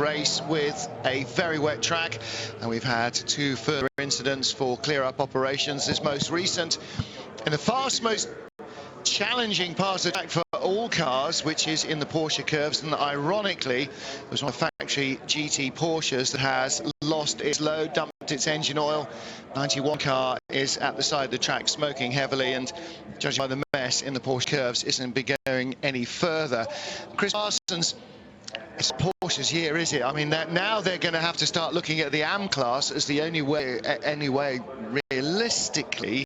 race with a very wet track, and we've had 2 further incidents for clear-up operations. This most recent in the most challenging part of the track for all cars, which is in the Porsche curves, and ironically it was one of the factory GT Porsches that has lost its load, dumped its engine oil. 91 car is at the side of the track smoking heavily, and judging by the mess in the Porsche curves, isn't be going any further. Chris Parsons, it's Porsche's year, is it? I mean, now they're going to have to start looking at the AM class as the only way realistically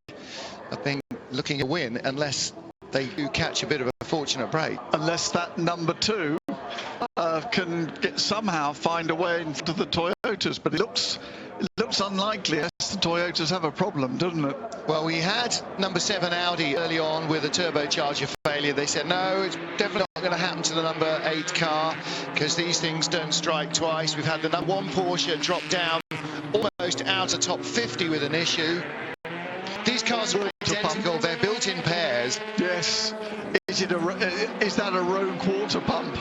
of being looking to win, unless they do catch a bit of a fortunate break. Unless that number 2 can somehow find a way into the Toyotas, but it looks unlikely as the Toyotas have a problem, doesn't it? Well, we had number 7 Audi early on with a turbocharger failure. They said no, it's definitely not going to happen to the number 8 car because these things don't strike twice. We've had the number 1 Porsche drop down almost out of top 50 with an issue. These cars are identical, they're built in pairs. Yes. Is that a rogue quarter pump?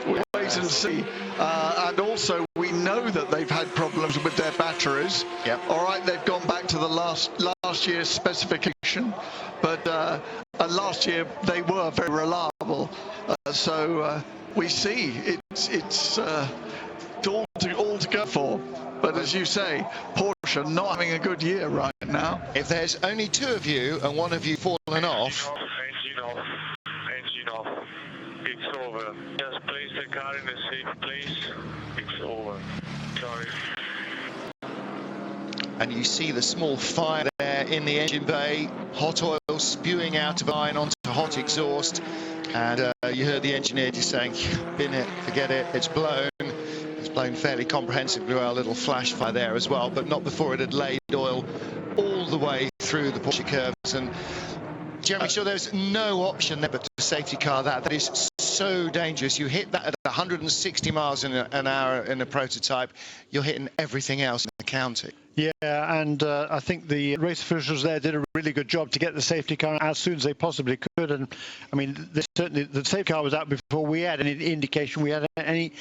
We'll wait and see. And also, we know that they've had problems with their batteries. Yep. All right, they've gone back to the last year's specification, but last year they were very reliable. So we see it's all to go for. But as you say, Porsche not having a good year right now. If there's only 2 of you and one of you fallen off. Engine off. It's over. Just place the car in a safe place. It's over. Sorry. And you see the small fire there in the engine bay, hot oil spewing out of the line onto hot exhaust. And you heard the engineer just saying, bin it, forget it, it's blown. It's blown fairly comprehensively well, a little flash fire there as well, but not before it had laid oil all the way through the Porsche curves. And Jeremy, sure, there's no option there but to safety car that. That is so dangerous. You hit that at 160 miles an hour in a prototype, you're hitting everything else in the county. Yeah, and I think the race officials there did a really good job to get the safety car as soon as they possibly could. And I mean, certainly the safety car was out before we had any indication, we had any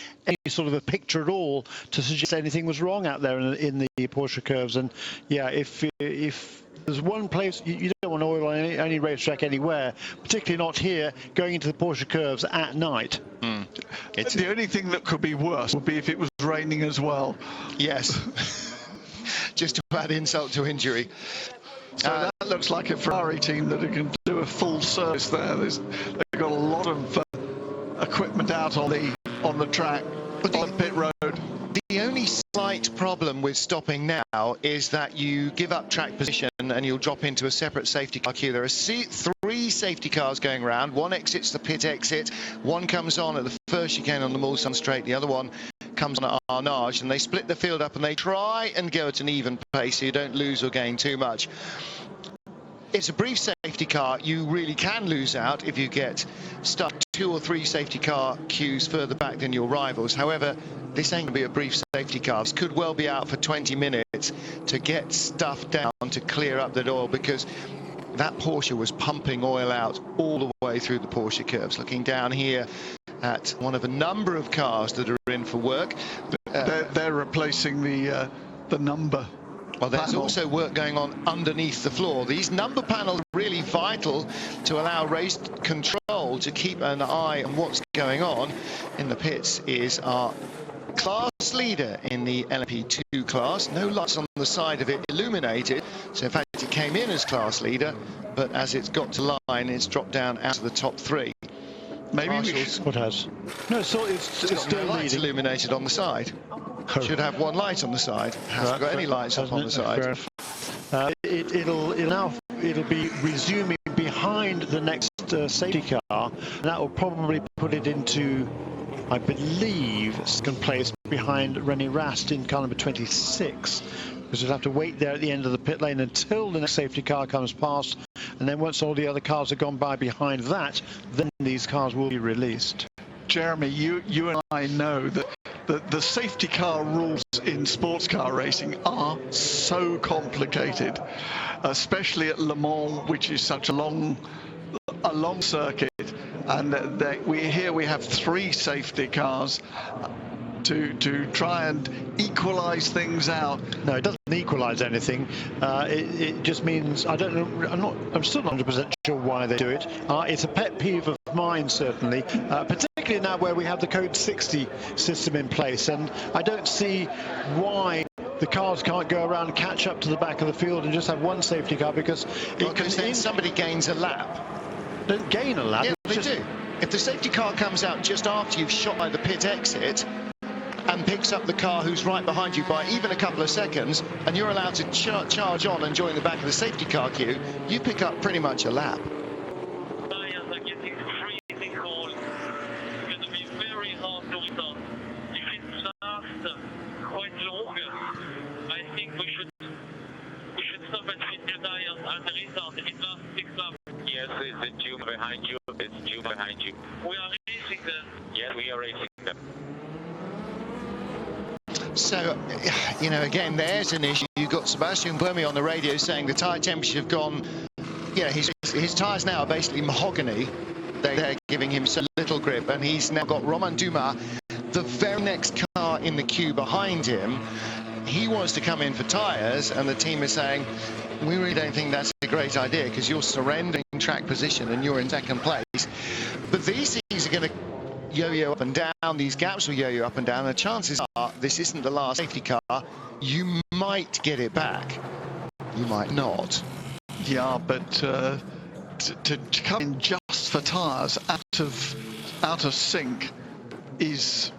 sort of a picture at all to suggest anything was wrong out there in the Porsche curves. And yeah, if there's one place you don't want oil on any racetrack anywhere, particularly not here, going into the Porsche curves at night. The only thing that could be worse would be if it was raining as well. Yes. Just to add insult to injury. So that looks like a Ferrari team that can do a full service there. They've got a lot of equipment out on the track, on the pit road. The only slight problem with stopping now is that you give up track position and you'll drop into a separate safety car queue. There are 3 safety cars going around. One exits the pit exit, one comes on at the first chicane on the Mulsanne straight, the other one comes on at Arnage, and they split the field up and they try and go at an even pace so you don't lose or gain too much. It's a brief safety car. You really can lose out if you get stuck 2 or 3 safety car queues further back than your rivals. However, this ain't going to be a brief safety car. This could well be out for 20 minutes to get stuff down to clear up that oil, because that Porsche was pumping oil out all the way through the Porsche curves. Looking down here at one of a number of cars that are in for work. They're replacing the number. Well, there's panel. also work going on underneath the floor. These number panels are really vital to allow race control to keep an eye on what's going on. In the pits is our class leader in the LMP2 class. No lights on the side of it illuminated. So in fact, it came in as class leader, but as it's got to line, it's dropped down out of the top 3. Maybe What has? No, so it's still lights illuminated on the side. Should have one light on the side. Hasn't got any lights up on the side. It'll be resuming behind the next safety car, and that will probably put it into, I believe, second place behind René Rast in car number 26, because we'll have to wait there at the end of the pit lane until the next safety car comes past, and then once all the other cars have gone by behind that, then these cars will be released. Jeremy, you and I know that the safety car rules in sports car racing are so complicated, especially at Le Mans, which is such a long circuit, and we have 3 safety cars. to try and equalise things out. No, it doesn't equalise anything. It just means, I don't know, I'm still not 100% sure why they do it. It's a pet peeve of mine, certainly, particularly now where we have the Code 60 system in place, and I don't see why the cars can't go around and catch up to the back of the field and just have one safety car, because then somebody gains a lap. Don't gain a lap. Yeah, they do. If the safety car comes out just after you've shot by the pit exit and picks up the car who's right behind you by even a couple of seconds, and you're allowed to charge on and join the back of the safety car queue, you pick up pretty much a lap. Tires are getting freezing cold. It's going to be very hard to start. If it lasts quite long, I think we should stop and fit the tires and restart if it lasts 6 laps. Yes, it's due behind you. It's due behind you. We are racing them. Yes, we are racing them. So, you know, again, there's an issue. You've got Sebastian Buemi on the radio saying the tyre temperature have gone, yeah, his tyres now are basically mahogany. They're giving him so little grip, and he's now got Romain Dumas, the very next car in the queue behind him. He wants to come in for tyres, and the team is saying, we really don't think that's a great idea, because you're surrendering track position and you're in second place. But these things are going to yo-yo up and down, these gaps will yo-yo up and down, and the chances are this isn't the last safety car. You might get it back, you might not. Yeah, but to come in just for tyres out of sync is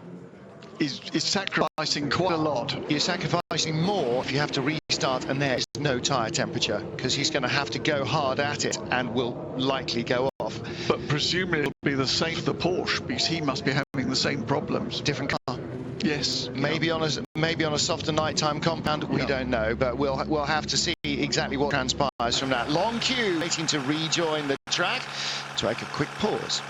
sacrificing quite a lot. You're sacrificing more if you have to restart and there's no tyre temperature, because he's going to have to go hard at it and will likely go off. But presumably it'll be the same for the Porsche, because he must be having the same problems. Different car. Yes. Maybe on a softer nighttime compound, we don't know, but we'll have to see exactly what transpires from that. Long queue waiting to rejoin the track. To take a quick pause.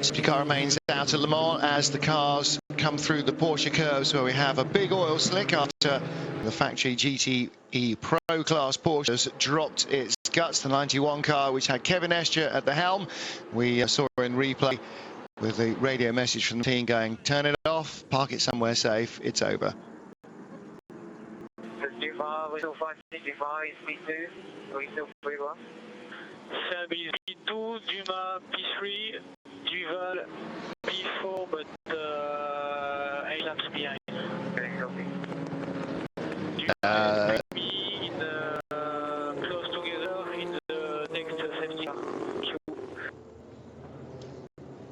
Safety car remains out at Le Mans as the cars come through the Porsche curves, where we have a big oil slick after the factory GTE Pro Class Porsche has dropped its guts. The 91 car, which had Kevin Escher at the helm, we saw in replay with the radio message from the team going, turn it off, park it somewhere safe, it's over. Duval, we still 565, P2, we still P1. Sabi P2, Dumas P3, Duval P4, but 8 laps behind. Okay, copy. Duval be in close together in the next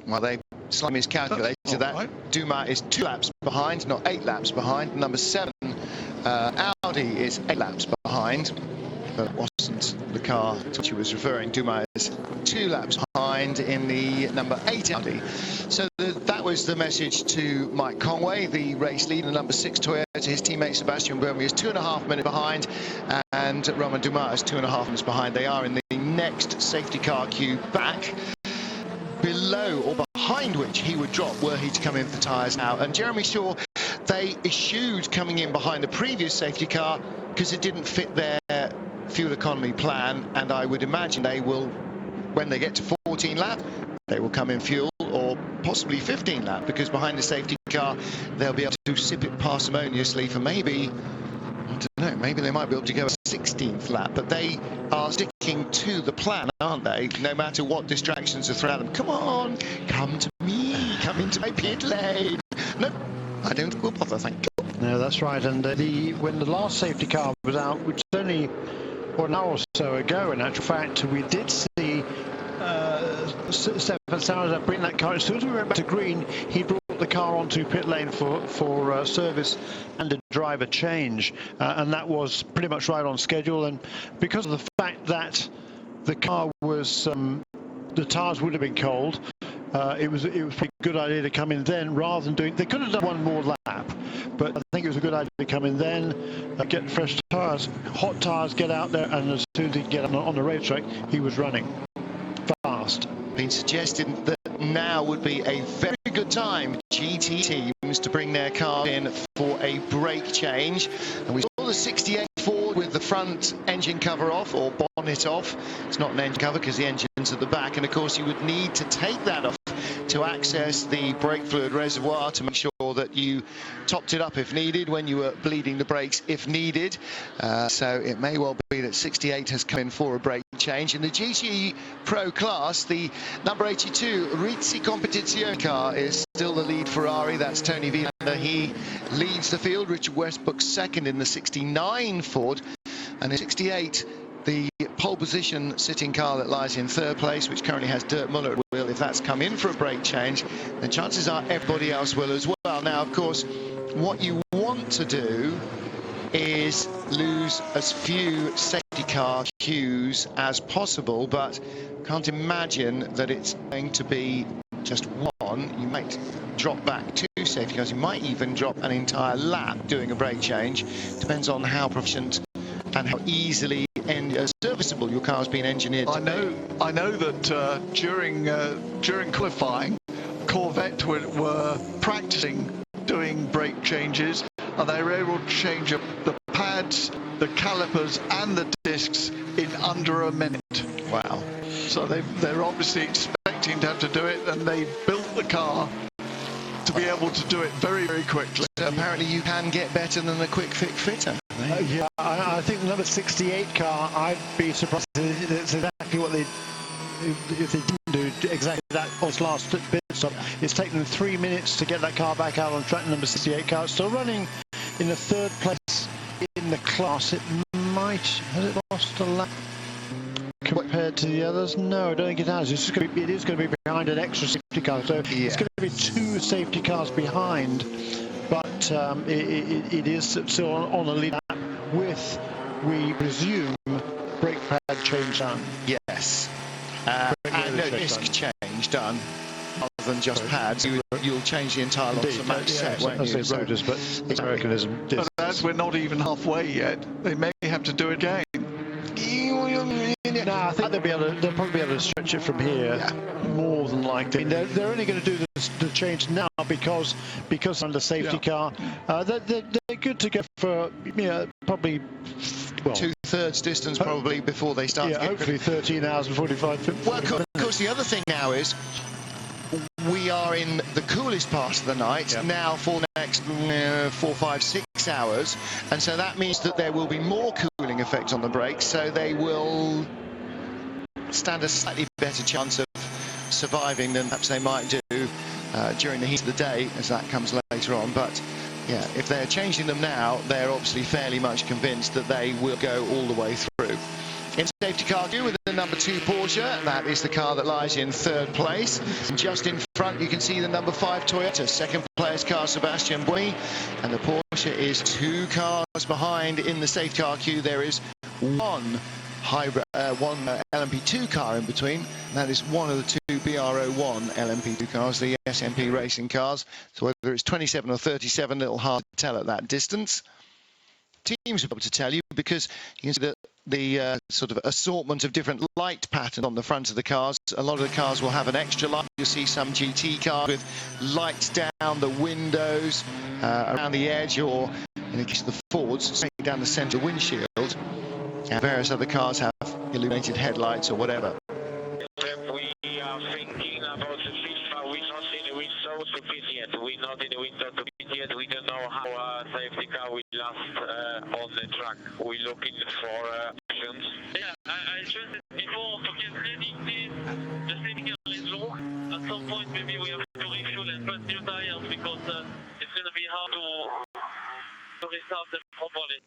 Well, they slightly miscalculated that. Right. Dumas is 2 laps behind, not 8 laps behind. Number 7, Audi, is 8 laps behind. But it wasn't the car to which he was referring. Dumas is 2 laps behind in the number 8 Audi. So that was the message to Mike Conway, the race leader, the number 6 Toyota. His teammate Sebastian Buemi is 2.5 minutes behind, and Romain Dumas is 2.5 minutes behind. They are in the next safety car queue back, below or behind which he would drop were he to come in for the tyres now. And Jeremy Shaw, they eschewed coming in behind the previous safety car because it didn't fit their fuel economy plan, and I would imagine they will, when they get to 14 lap, they will come in fuel, or possibly 15 lap, because behind the safety car they'll be able to sip it parsimoniously for maybe, I don't know, maybe they might be able to go a 16th lap. But they are sticking to the plan, aren't they? No matter what distractions are thrown at them. Come on, come to me, come into my pit lane. No, I don't think we'll bother, thank you. No, that's right. And when the last safety car was out, which was only an hour or so ago, in actual fact, we did see Stéphane Sarrazin bring that car. As soon as we went back to green, he brought the car onto pit lane for service and a driver change, and that was pretty much right on schedule. And because of the fact that the car was, the tyres would have been cold, it was a good idea to come in then rather than doing. They could have done one more lap, but I think it was a good idea to come in then, get fresh tyres, hot tyres, get out there, and as soon as he could get on the racetrack, he was running fast. Been suggested that now would be a very good time for GT teams to bring their car in for a brake change, and we saw the 68 Ford with the front engine cover off, or bonnet off. It's not an engine cover because the engine's at the back, and of course you would need to take that off to access the brake fluid reservoir to make sure that you topped it up if needed, when you were bleeding the brakes if needed. So it may well be that 68 has come in for a brake change. In the GT Pro class, the number 82 Rizzi Competizione car is still the lead Ferrari. That's Tony Vilander. He leads the field. Richard Westbrook second in the 69 Ford, and in 68 the pole position sitting car that lies in third place, which currently has Dirk Muller at the wheel. If that's come in for a brake change, then chances are everybody else will as well. Now, of course, what you want to do is lose as few safety car queues as possible, but can't imagine that it's going to be just one. You might drop back 2 safety cars. You might even drop an entire lap doing a brake change. Depends on how proficient and how easily and serviceable your car's been engineered to be. I know that during qualifying, Corvette were practicing doing brake changes, and they were able to change up the pads, the calipers, and the discs in under a minute. Wow! So they're obviously expecting to have to do it, and they built the car to be able to do it very, very quickly. So apparently you can get better than the quick fit fitter. Yeah, I think the number 68 car, I'd be surprised if it's exactly what they, if they didn't do exactly that on its last pit stop. It's taken them 3 minutes to get that car back out on track. Number 68 car, it's still running in the third place in the class. It might, has it lost a lap compared to the others? No, I don't think it has. It's just going to be, it is going to be behind an extra safety car, so yeah. It's going to be 2 safety cars behind, but it is still on a lead lap with, we presume, brake pad change done. Yes, and no disc change done. Other than just pads, you'll change the entire lot to match set, won't you? So, rotors, but it's mechanism. But as we're not even halfway yet, they may have to do it again. No, I think they'll probably be able to stretch it from here, more than likely. They're only going to do the change now because under safety car. They're good to go for probably 2/3 distance probably before they start. Yeah, hopefully 13 hours and 45 minutes. Well, of course, the other thing now is we are in the coolest part of the night now for the next 4, 5, 6 hours, and so that means that there will be more cooling effect on the brakes, so they will stand a slightly better chance of surviving than perhaps they might do during the heat of the day, as that comes later on. But yeah, if they're changing them now, they're obviously fairly much convinced that they will go all the way through. in safety car queue with the number 2 Porsche. That is the car that lies in 3rd place. And just in front, you can see the number 5 Toyota. Second place car, Sebastian Buemi. And the Porsche is 2 cars behind in the safety car queue. There is one LMP2 car in between. That is one of the 2 BR01 LMP2 cars, the SMP racing cars. So whether it's 27 or 37, a little hard to tell at that distance. Teams will be able to tell you, because you can see that the sort of assortment of different light patterns on the front of the cars. A lot of the cars will have an extra light. You'll see some GT cars with lights down the windows, around the edge, or in the case of the Fords, straight down the centre windshield. And various other cars have illuminated headlights or whatever. We are thinking about the FIFA. We're not in the wind to pit yet. We're not in the winter to pit yet. We don't know how safety car will last on the track. We're looking for options. Yeah, I stressed it before, to get ready the safety car is low. At some point maybe we have to refuel and put new tires, because it's going to be hard to restart them properly.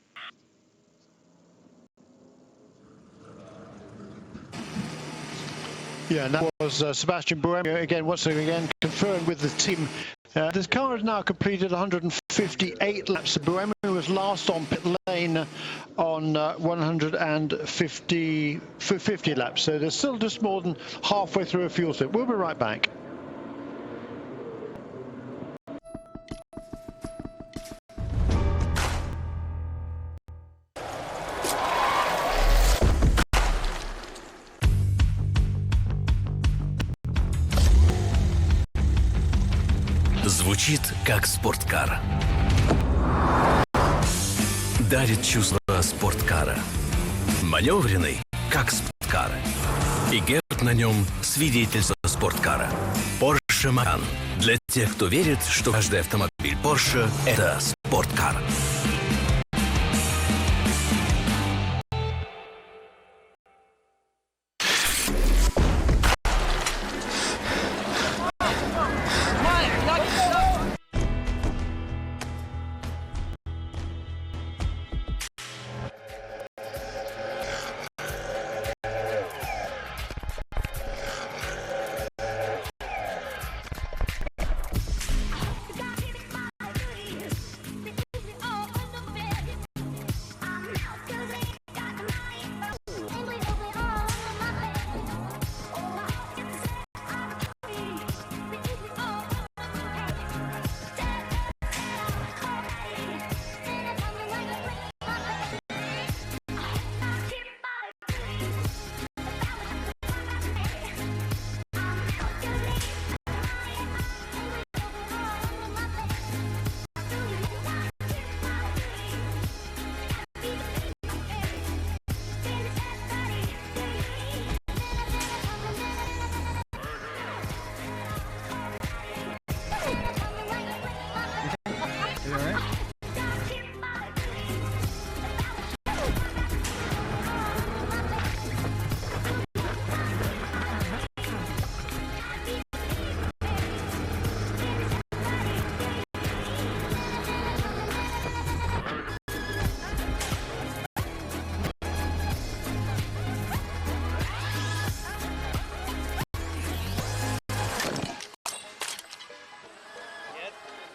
Yeah, and that was Sebastian Buemi again, once again confirmed with the team. This car has now completed 158 laps. Buemi was last on pit lane on 150 laps, so they're still just more than halfway through a fuel sip. We'll be right back. Звучит как спорткар. Дарит чувство спорткара. Маневренный, как спорткар. И герб на нем свидетельство спорткара. Porsche Macan. Для тех, кто верит, что каждый автомобиль Porsche – это спорткар.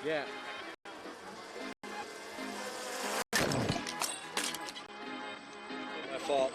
Yeah. My fault.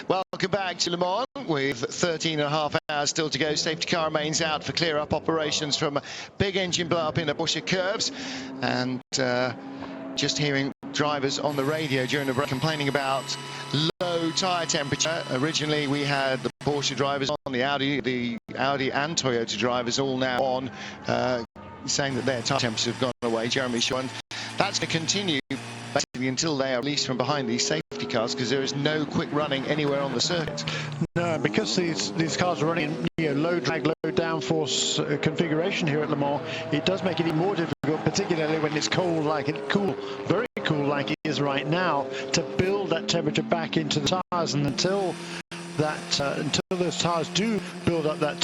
Welcome back to Le Mans with 13 and a half hours still to go. Safety car remains out for clear-up operations from a big engine blow-up in the Porsche curves. And just hearing drivers on the radio during the break complaining about low tyre temperature. Originally we had the Porsche drivers on, the Audi and Toyota drivers all now on, saying that their tyre temperatures have gone away. Jeremy Shaw, that's going to continue basically until they are released from behind these safety cars, because there is no quick running anywhere on the circuit. No, because these cars are running in low drag, low downforce configuration here at Le Mans, it does make it even more difficult, particularly when it's cool, very cool like it is right now, to build that temperature back into the tyres. And until those tyres do build up that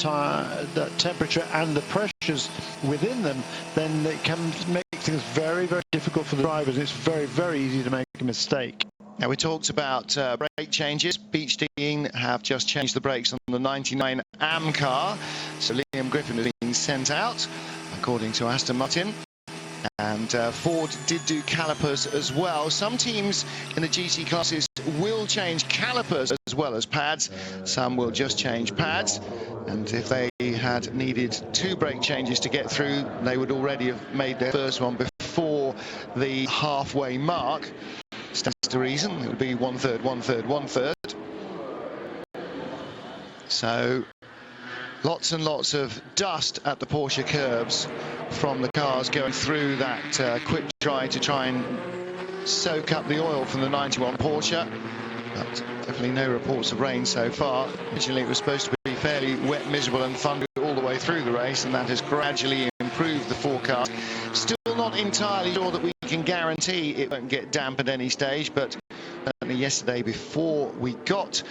temperature and the pressures within them, then it can make things very, very difficult for the drivers. It's very, very easy to make a mistake. Now, we talked about brake changes. Beach Dean have just changed the brakes on the 99 AM car, so Liam Griffin has been sent out, according to Aston Martin. And Ford did do calipers as well. Some teams in the GT classes will change calipers as well as pads. Some will just change pads. And if they had needed 2 brake changes to get through, they would already have made their first one before the halfway mark. Stands to reason. It would be 1/3, 1/3, 1/3. So lots and lots of dust at the Porsche curbs from the cars going through that quick dry to try and soak up the oil from the 91 Porsche. But definitely no reports of rain so far. Originally it was supposed to be fairly wet, miserable and thundery all the way through the race, and that has gradually improved the forecast. Still not entirely sure that we can guarantee it won't get damp at any stage, but certainly yesterday before we got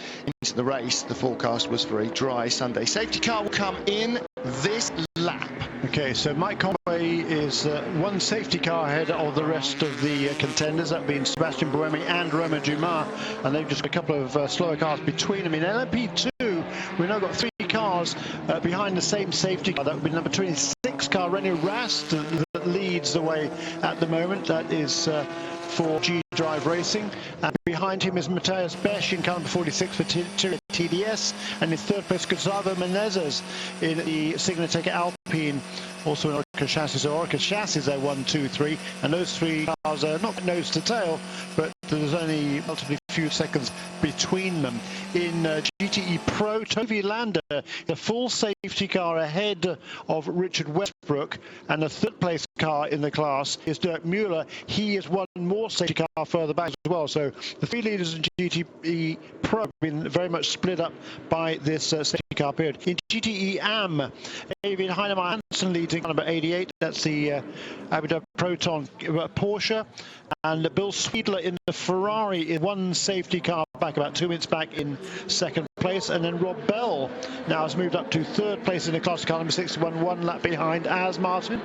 into the race, the forecast was for a dry Sunday. Safety car will come in this lap. Okay, so Mike Conway is one safety car ahead of the rest of the contenders, that being Sebastian Buemi and Romain Dumas, and they've just got a couple of slower cars between them. In LMP2, we've now got 3 cars behind the same safety car. That would be number 26 car, René Rast, that leads the way at the moment. That is for G-Drive Racing. And behind him is Matthias Besch in car number 46 for TDS, and in third place Gustavo Menezes in the Signatec Alpine, also in Orca Chassis. So Orca Chassis are 1, 2, 3, and those 3 cars are not nose to tail, but there's only relatively few seconds between them. In GTE Pro, Toby Lander, the full safety car ahead of Richard Westbrook, and the third place car in the class is Dirk Mueller. He is one more safety car further back as well. So the 3 leaders in GTE Pro have been very much split up by this safety car period. In GTE AM, David Heinemeier Hansen leads in number 88. That's the Abu Dhabi Proton Porsche. And Bill Sweedler in the Ferrari is one safety car back, about 2 minutes back, in second place. And then Rob Bell now has moved up to third place in the class car number 61, 1 lap behind as Martin.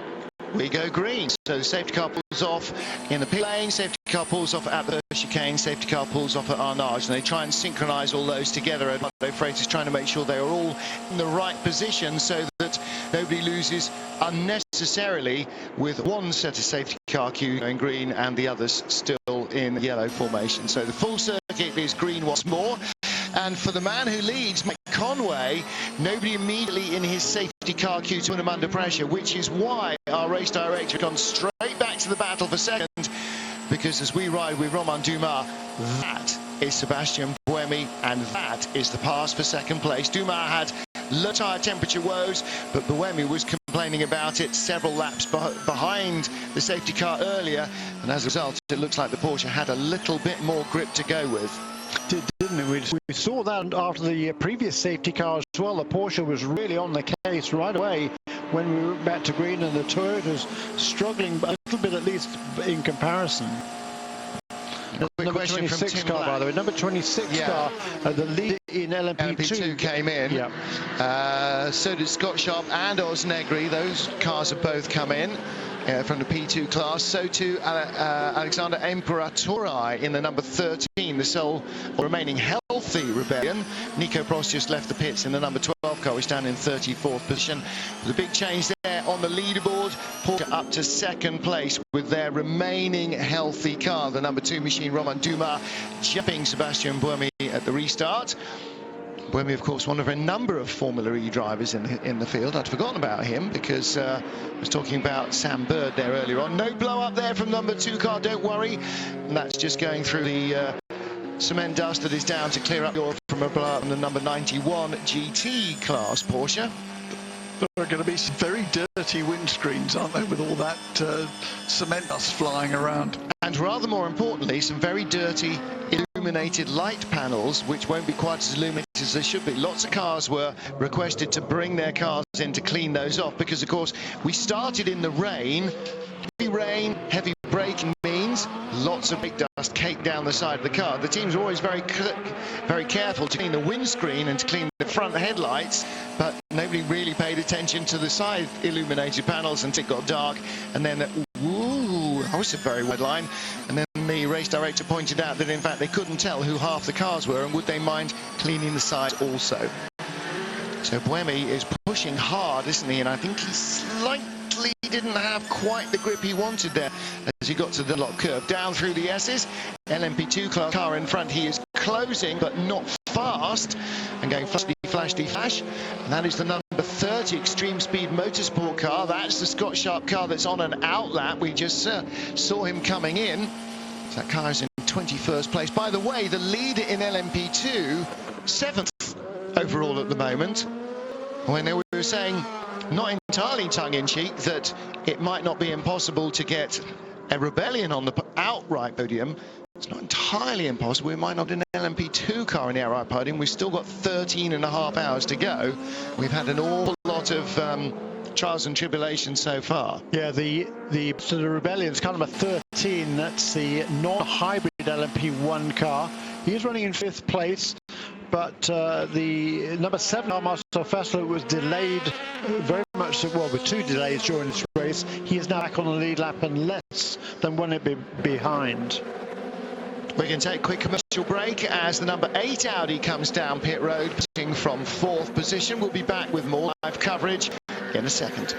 We go green. So the safety car pulls off in the pit lane, safety car pulls off at the chicane, safety car pulls off at Arnage, and they try and synchronise all those together. And Freight is trying to make sure they are all in the right position so that nobody loses unnecessarily, with one set of safety car queue going green and the others still in yellow formation. So the full circuit is green once more. And for the man who leads, Mike Conway, nobody immediately in his safety car queue to put him under pressure, which is why our race director has gone straight back to the battle for second, because as we ride with Romain Dumas, that is Sebastian Buemi, and that is the pass for second place. Dumas had low tyre temperature woes, but Buemi was complaining about it several laps behind the safety car earlier, and as a result, it looks like the Porsche had a little bit more grip to go with. Didn't it? We saw that after the previous safety car as well. The Porsche was really on the case right away when we went back to green, and the Toyota's struggling a little bit, at least in comparison. Number 26 car, by the way. Number 26 car, the lead in LMP2 came in. Yeah. So did Scott Sharp and Oz Negri. Those cars have both come in from the P2 class. So too Alexander Imperatore in the number 13, the sole remaining healthy Rebellion. Nico Prost just left the pits in the number 12 car, which down in 34th position. The big change there on the leaderboard, Porsche up to second place with their remaining healthy car, the number 2 machine, Romain Dumas, jumping Sebastian Buemi at the restart. Buemi, of course, one of a number of Formula E drivers in the field. I'd forgotten about him because I was talking about Sam Bird there earlier on. No blow up there from number 2 car, don't worry. And that's just going through the cement dust that is down to clear up the oil from a blow up in the number 91 GT class Porsche. There are going to be some very dirty windscreens, aren't they, with all that cement dust flying around. And rather more importantly, some very dirty illuminated light panels, which won't be quite as illuminated as they should be. Lots of cars were requested to bring their cars in to clean those off because, of course, we started in the rain. Heavy rain, heavy braking means lots of brake dust caked down the side of the car. The teams are always very careful to clean the windscreen and to clean the front headlights, but nobody really paid attention to the side illuminated panels until it got dark, and then that was a very wide line, and then the race director pointed out that in fact they couldn't tell who half the cars were and would they mind cleaning the sides also. So Buemi is pushing hard, isn't he? And I think he slightly didn't have quite the grip he wanted there as he got to the lock curve. Down through the S's, LMP2 class car in front. He is closing, but not fast, and going flash. And that is the number 30 Extreme Speed Motorsport car. That's the Scott Sharp car that's on an outlap. We just saw him coming in. So that car is in 21st place. By the way, the leader in LMP2, 7th overall at the moment. When we were saying, not entirely tongue-in-cheek, that it might not be impossible to get a Rebellion on the outright podium. It's not entirely impossible. We might not get an LMP2 car in the outright podium. We've still got 13.5 hours to go. We've had an awful lot of trials and tribulations so far. Yeah, the Rebellion's car number 13. That's the non-hybrid LMP1 car. He's running in 5th place. But the number 7 car, Marcel Fassler, was delayed very much, well, with 2 delays during this race. He is now back on the lead lap and less than 1 behind. We can take a quick commercial break as the number 8 Audi comes down pit road, pitting from 4th position. We'll be back with more live coverage in a second.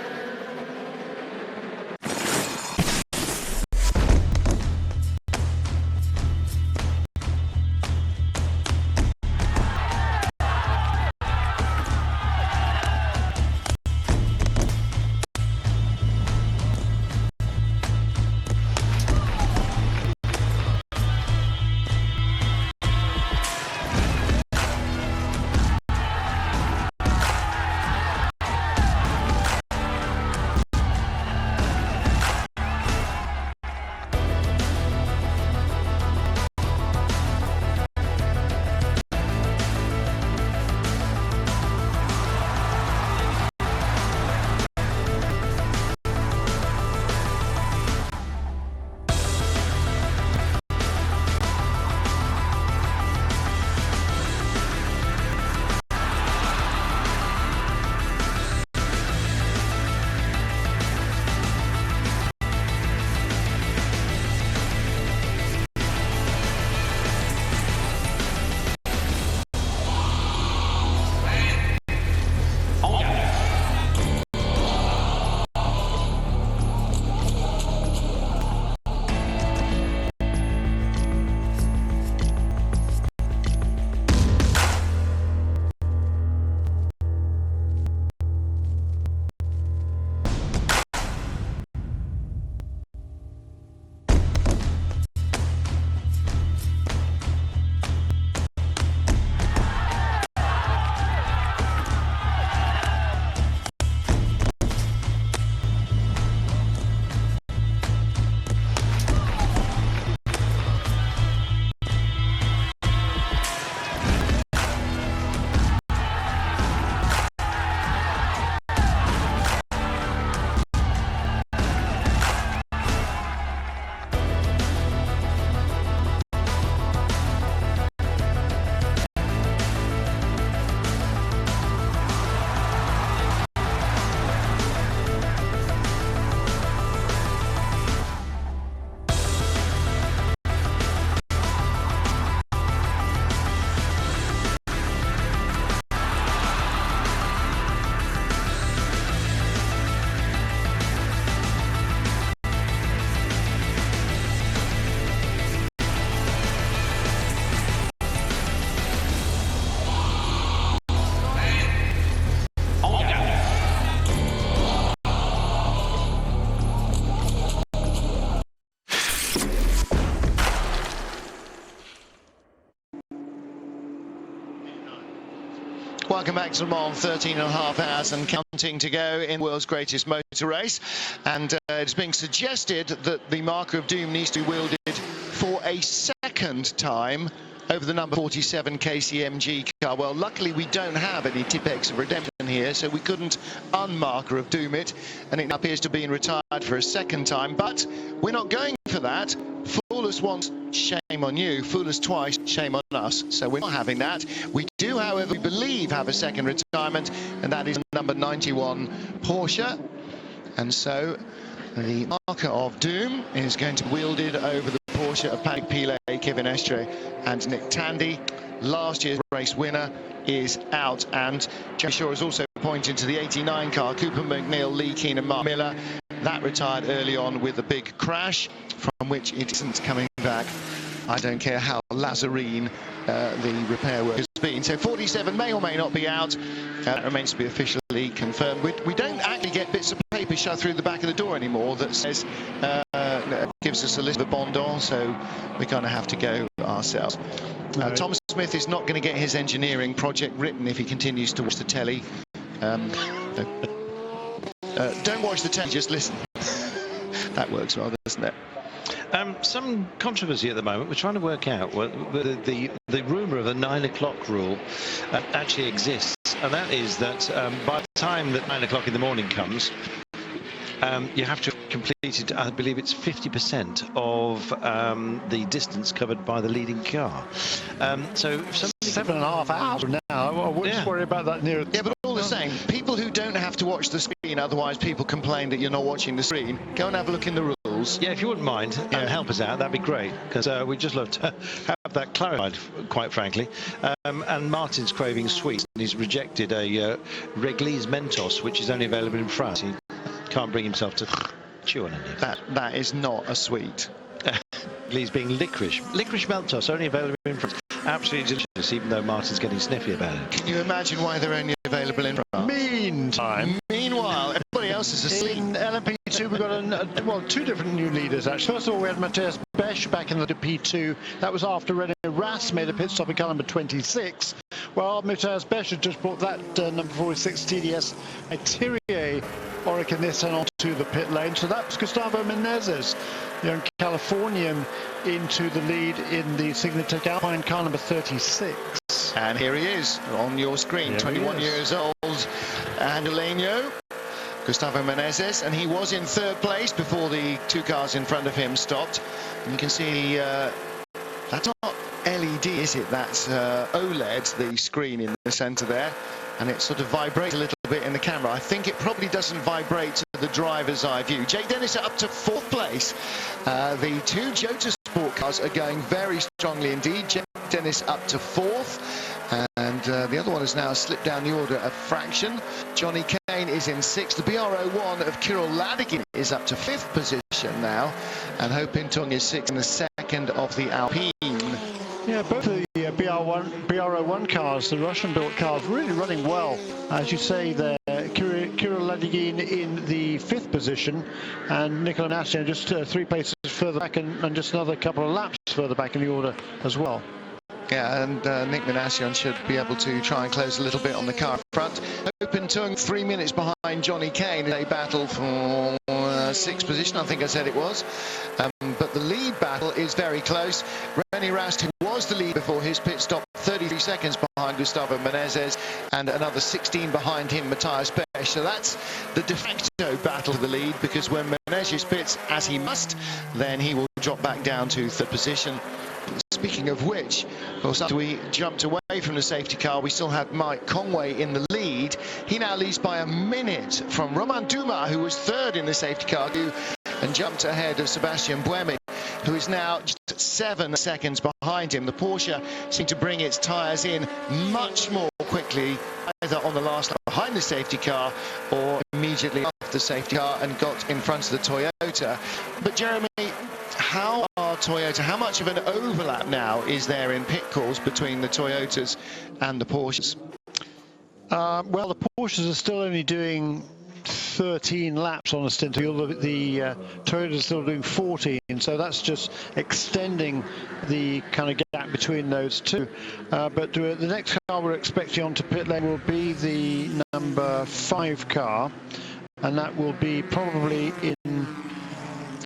Welcome back to Le Mans, 13.5 hours and counting to go in the world's greatest motor race. And it's being suggested that the marker of doom needs to be wielded for a second time over the number 47 KCMG car. Well, luckily we don't have any Tipex of redemption here, so we couldn't unmarker of doom it, and it appears to be in retired for a second time. But we're not going for that. Fool us once, shame on you. Fool us twice, shame on us. So we're not having that. We do, however, we believe, have a second retirement, and that is number 91 Porsche. And so the marker of doom is going to be wielded over the Porsche of Patrick Pilet, Kevin Estre and Nick Tandy. Last year's race winner is out, and Jeremy Shaw is also pointing to the 89 car, Cooper McNeil, Lee Keane and Mark Miller. That retired early on with a big crash from which it isn't coming back. I don't care how lazarine the repair work has been. So 47 may or may not be out. That remains to be officially confirmed. We don't actually get bits of paper shoved through the back of the door anymore that says gives us a list of Bondon, so we're going to have to go ourselves. Thomas Smith is not going to get his engineering project written if he continues to watch the telly. Don't watch the telly, just listen. That works well, doesn't it? Some controversy at the moment. We're trying to work out whether the rumour of a 9 o'clock rule actually exists, and that is that by the time that 9 o'clock in the morning comes, you have to have completed, I believe it's 50% of the distance covered by the leading car. So if somebody 7.5 hours from now, I wouldn't worry about that near. Yeah, but all the same, people who don't have to watch the screen, otherwise people complain that you're not watching the screen, go and have a look in the rules. Yeah, if you wouldn't mind and help us out, that'd be great, because we'd just love to have that clarified, quite frankly. And Martin's craving sweets, and he's rejected a Réglisse Mentos, which is only available in France. He can't bring himself to chew on it. That is not a sweet. Réglisse being licorice Mentos, only available in France. Absolutely delicious, even though Martin's getting sniffy about it. Can you imagine why they're only available in France? Meanwhile, everybody else is asleep. In LMP2, we've got two different new leaders, actually. First of all, we had Matthias Besch back in the P2. That was after René Rast made a pit stop in car number 26. Well, Matthias Besch had just brought that number 46 TDS Thierry Oreca Nissan onto the pit lane. So that's Gustavo Menezes, the young Californian, into the lead in the Signatec Alpine car number 36. And here he is on your screen, Here 21 years old, Angoleño, Gustavo Menezes, and he was in third place before the two cars in front of him stopped. And you can see that's not LED, is it? That's OLED, the screen in the centre there, and it sort of vibrates a little bit in the camera. I think it probably doesn't vibrate to the driver's eye view. Jake Dennis up to fourth place. The two Jota Sport cars are going very strongly indeed. Jake Dennis up to fourth, and the other one has now slipped down the order a fraction. Johnny Kane is in sixth. The BR01 of Kirill Ladigin is up to fifth position now, and Ho Pin-Tung is sixth in the second of the Alpine. Yeah, both of the BR01 cars, the Russian-built cars, really running well. As you say, there, Kirill Ladigin in the fifth position, and Nicola Nastian just 3 places further back, and just another couple of laps further back in the order as well. Yeah, and Nick Minasian should be able to try and close a little bit on the car front. Ho Pin-Tung 3 minutes behind Johnny Kane in a battle for sixth position, I think I said it was. But the lead battle is very close. René Rast, who was the lead before his pit stop, 33 seconds behind Gustavo Menezes, and another 16 behind him, Matthias Besch. So that's the de facto battle for the lead, because when Menezes pits, as he must, then he will drop back down to third position. Speaking of which, of course, after we jumped away from the safety car, we still had Mike Conway in the lead. He now leads by a minute from Romain Dumas, who was third in the safety car, and jumped ahead of Sebastian Buemi, who is now just 7 seconds behind him. The Porsche seemed to bring its tyres in much more quickly, either on the last lap behind the safety car or immediately after the safety car, and got in front of the Toyota. But Jeremy, how much of an overlap now is there in pit calls between the Toyotas and the Porsches? Well, the Porsches are still only doing 13 laps on a stint. The Toyota is still doing 14, so that's just extending the kind of gap between those two. But the next car car we're expecting onto pit lane will be the number 5 car, and that will be probably in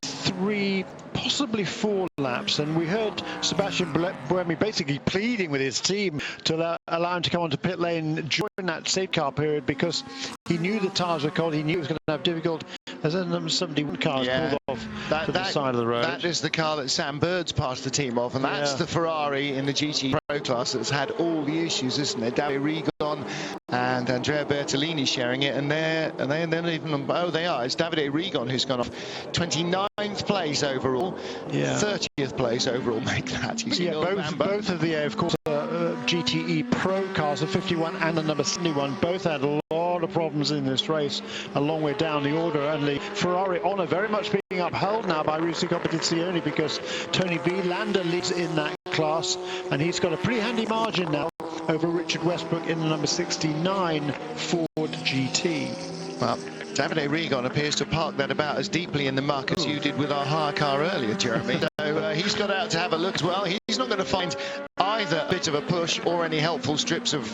3, possibly 4 laps. And we heard Sebastian Buemi basically pleading with his team to allow him to come onto pit lane during that safety car period, because he knew the tyres were cold. He knew he was going to have difficult. As the number 71 car pulled off to the side of the road. That is the car that Sam Bird's passed the team off, and that's the Ferrari in the GT Pro class that's had all the issues, isn't it? Davide Rigon and Andrea Bertolini sharing it, and they're not even. Oh, they are. It's Davide Rigon who's gone off 29th place overall, 30th place overall. Make that. Both of the, of course, GTE Pro cars, the 51 and the number 71, both had a lot of problems in this race, a long way down the order, and the Ferrari honour very much being upheld now by Risi Competizione, because Tony Vilander leads in that class, and he's got a pretty handy margin now over Richard Westbrook in the number 69 Ford GT. Well, Davide Rigon appears to park that about as deeply in the muck as you did with our hire car earlier, Jeremy. So he's got out to have a look as well. He's not going to find either a bit of a push or any helpful strips of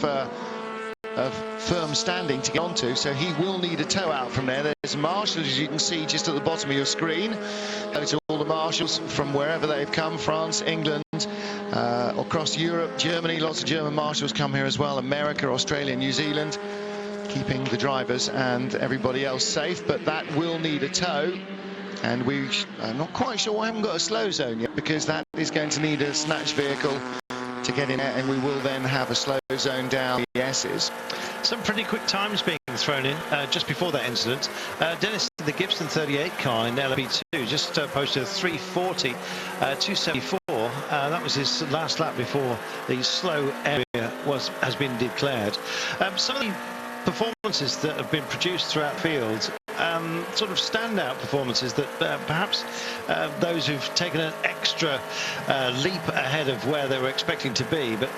firm standing to get onto, so he will need a tow out from there. There's marshals, as you can see, just at the bottom of your screen. Those are all the marshals from wherever they've come, France, England, across Europe, Germany. Lots of German marshals come here as well, America, Australia, New Zealand, keeping the drivers and everybody else safe. But that will need a tow, and I'm not quite sure why I haven't got a slow zone yet, because that is going to need a snatch vehicle to get in there, and we will then have a slow zone down the S's. Some pretty quick times being thrown in just before that incident. Dennis, the Gibson 38 car in LMP2 just posted a 340, 274. That was his last lap before the slow area has been declared. Some of the performances that have been produced throughout the field, sort of standout performances that perhaps those who've taken an extra leap ahead of where they were expecting to be. But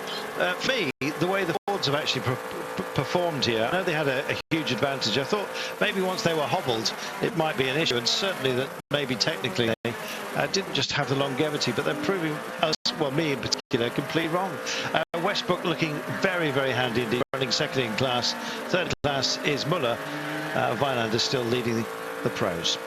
for me, the way the Fords have actually performed here, I know they had a huge advantage. I thought maybe once they were hobbled it might be an issue, and certainly that maybe technically they didn't just have the longevity, but they're proving us, well, me in particular, completely wrong. Westbrook looking very, very handy indeed, running second in class. Third class is Muller. Vilander still leading the pros.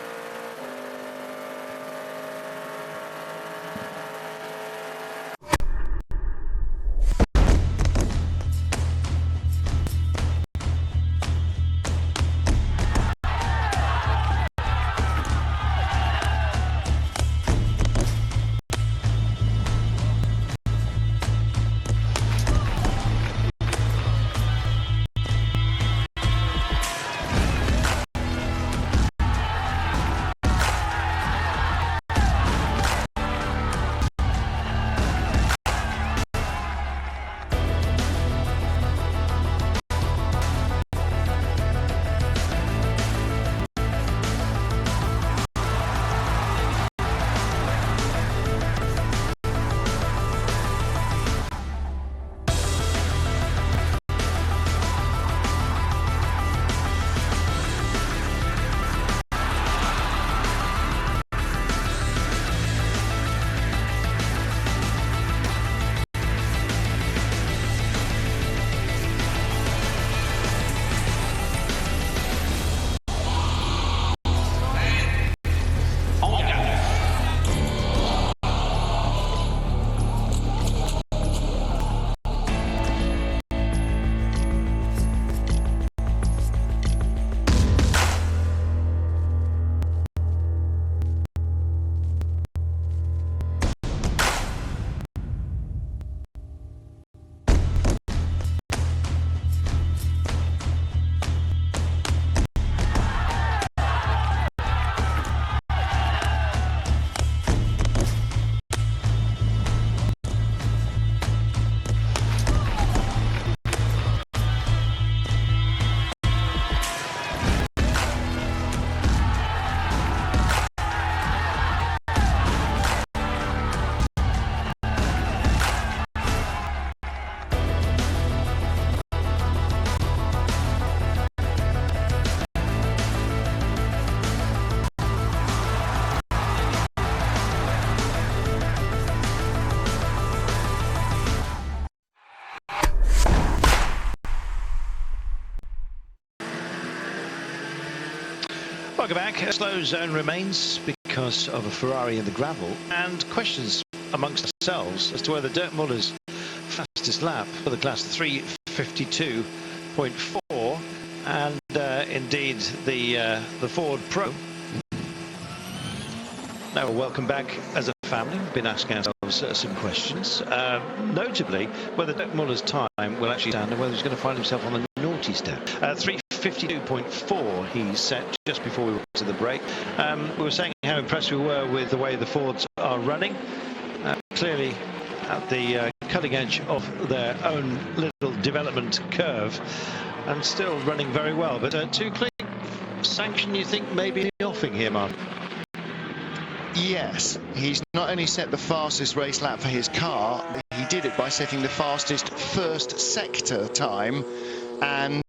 Welcome back. A slow zone remains because of a Ferrari in the gravel, and questions amongst ourselves as to whether Dirk Muller's fastest lap for the class 3:52.4, and indeed the Ford Pro. Now, welcome back as a family. We've been asking ourselves some questions, notably whether Dirk Muller's time will actually stand and whether he's going to find himself on the naughty step. 3:52.4 he set just before we went to the break. We were saying how impressed we were with the way the Fords are running. Clearly at the cutting edge of their own little development curve and still running very well. But too clean sanction, you think, maybe in the offing here, Mark? Yes, he's not only set the fastest race lap for his car, he did it by setting the fastest first sector time, and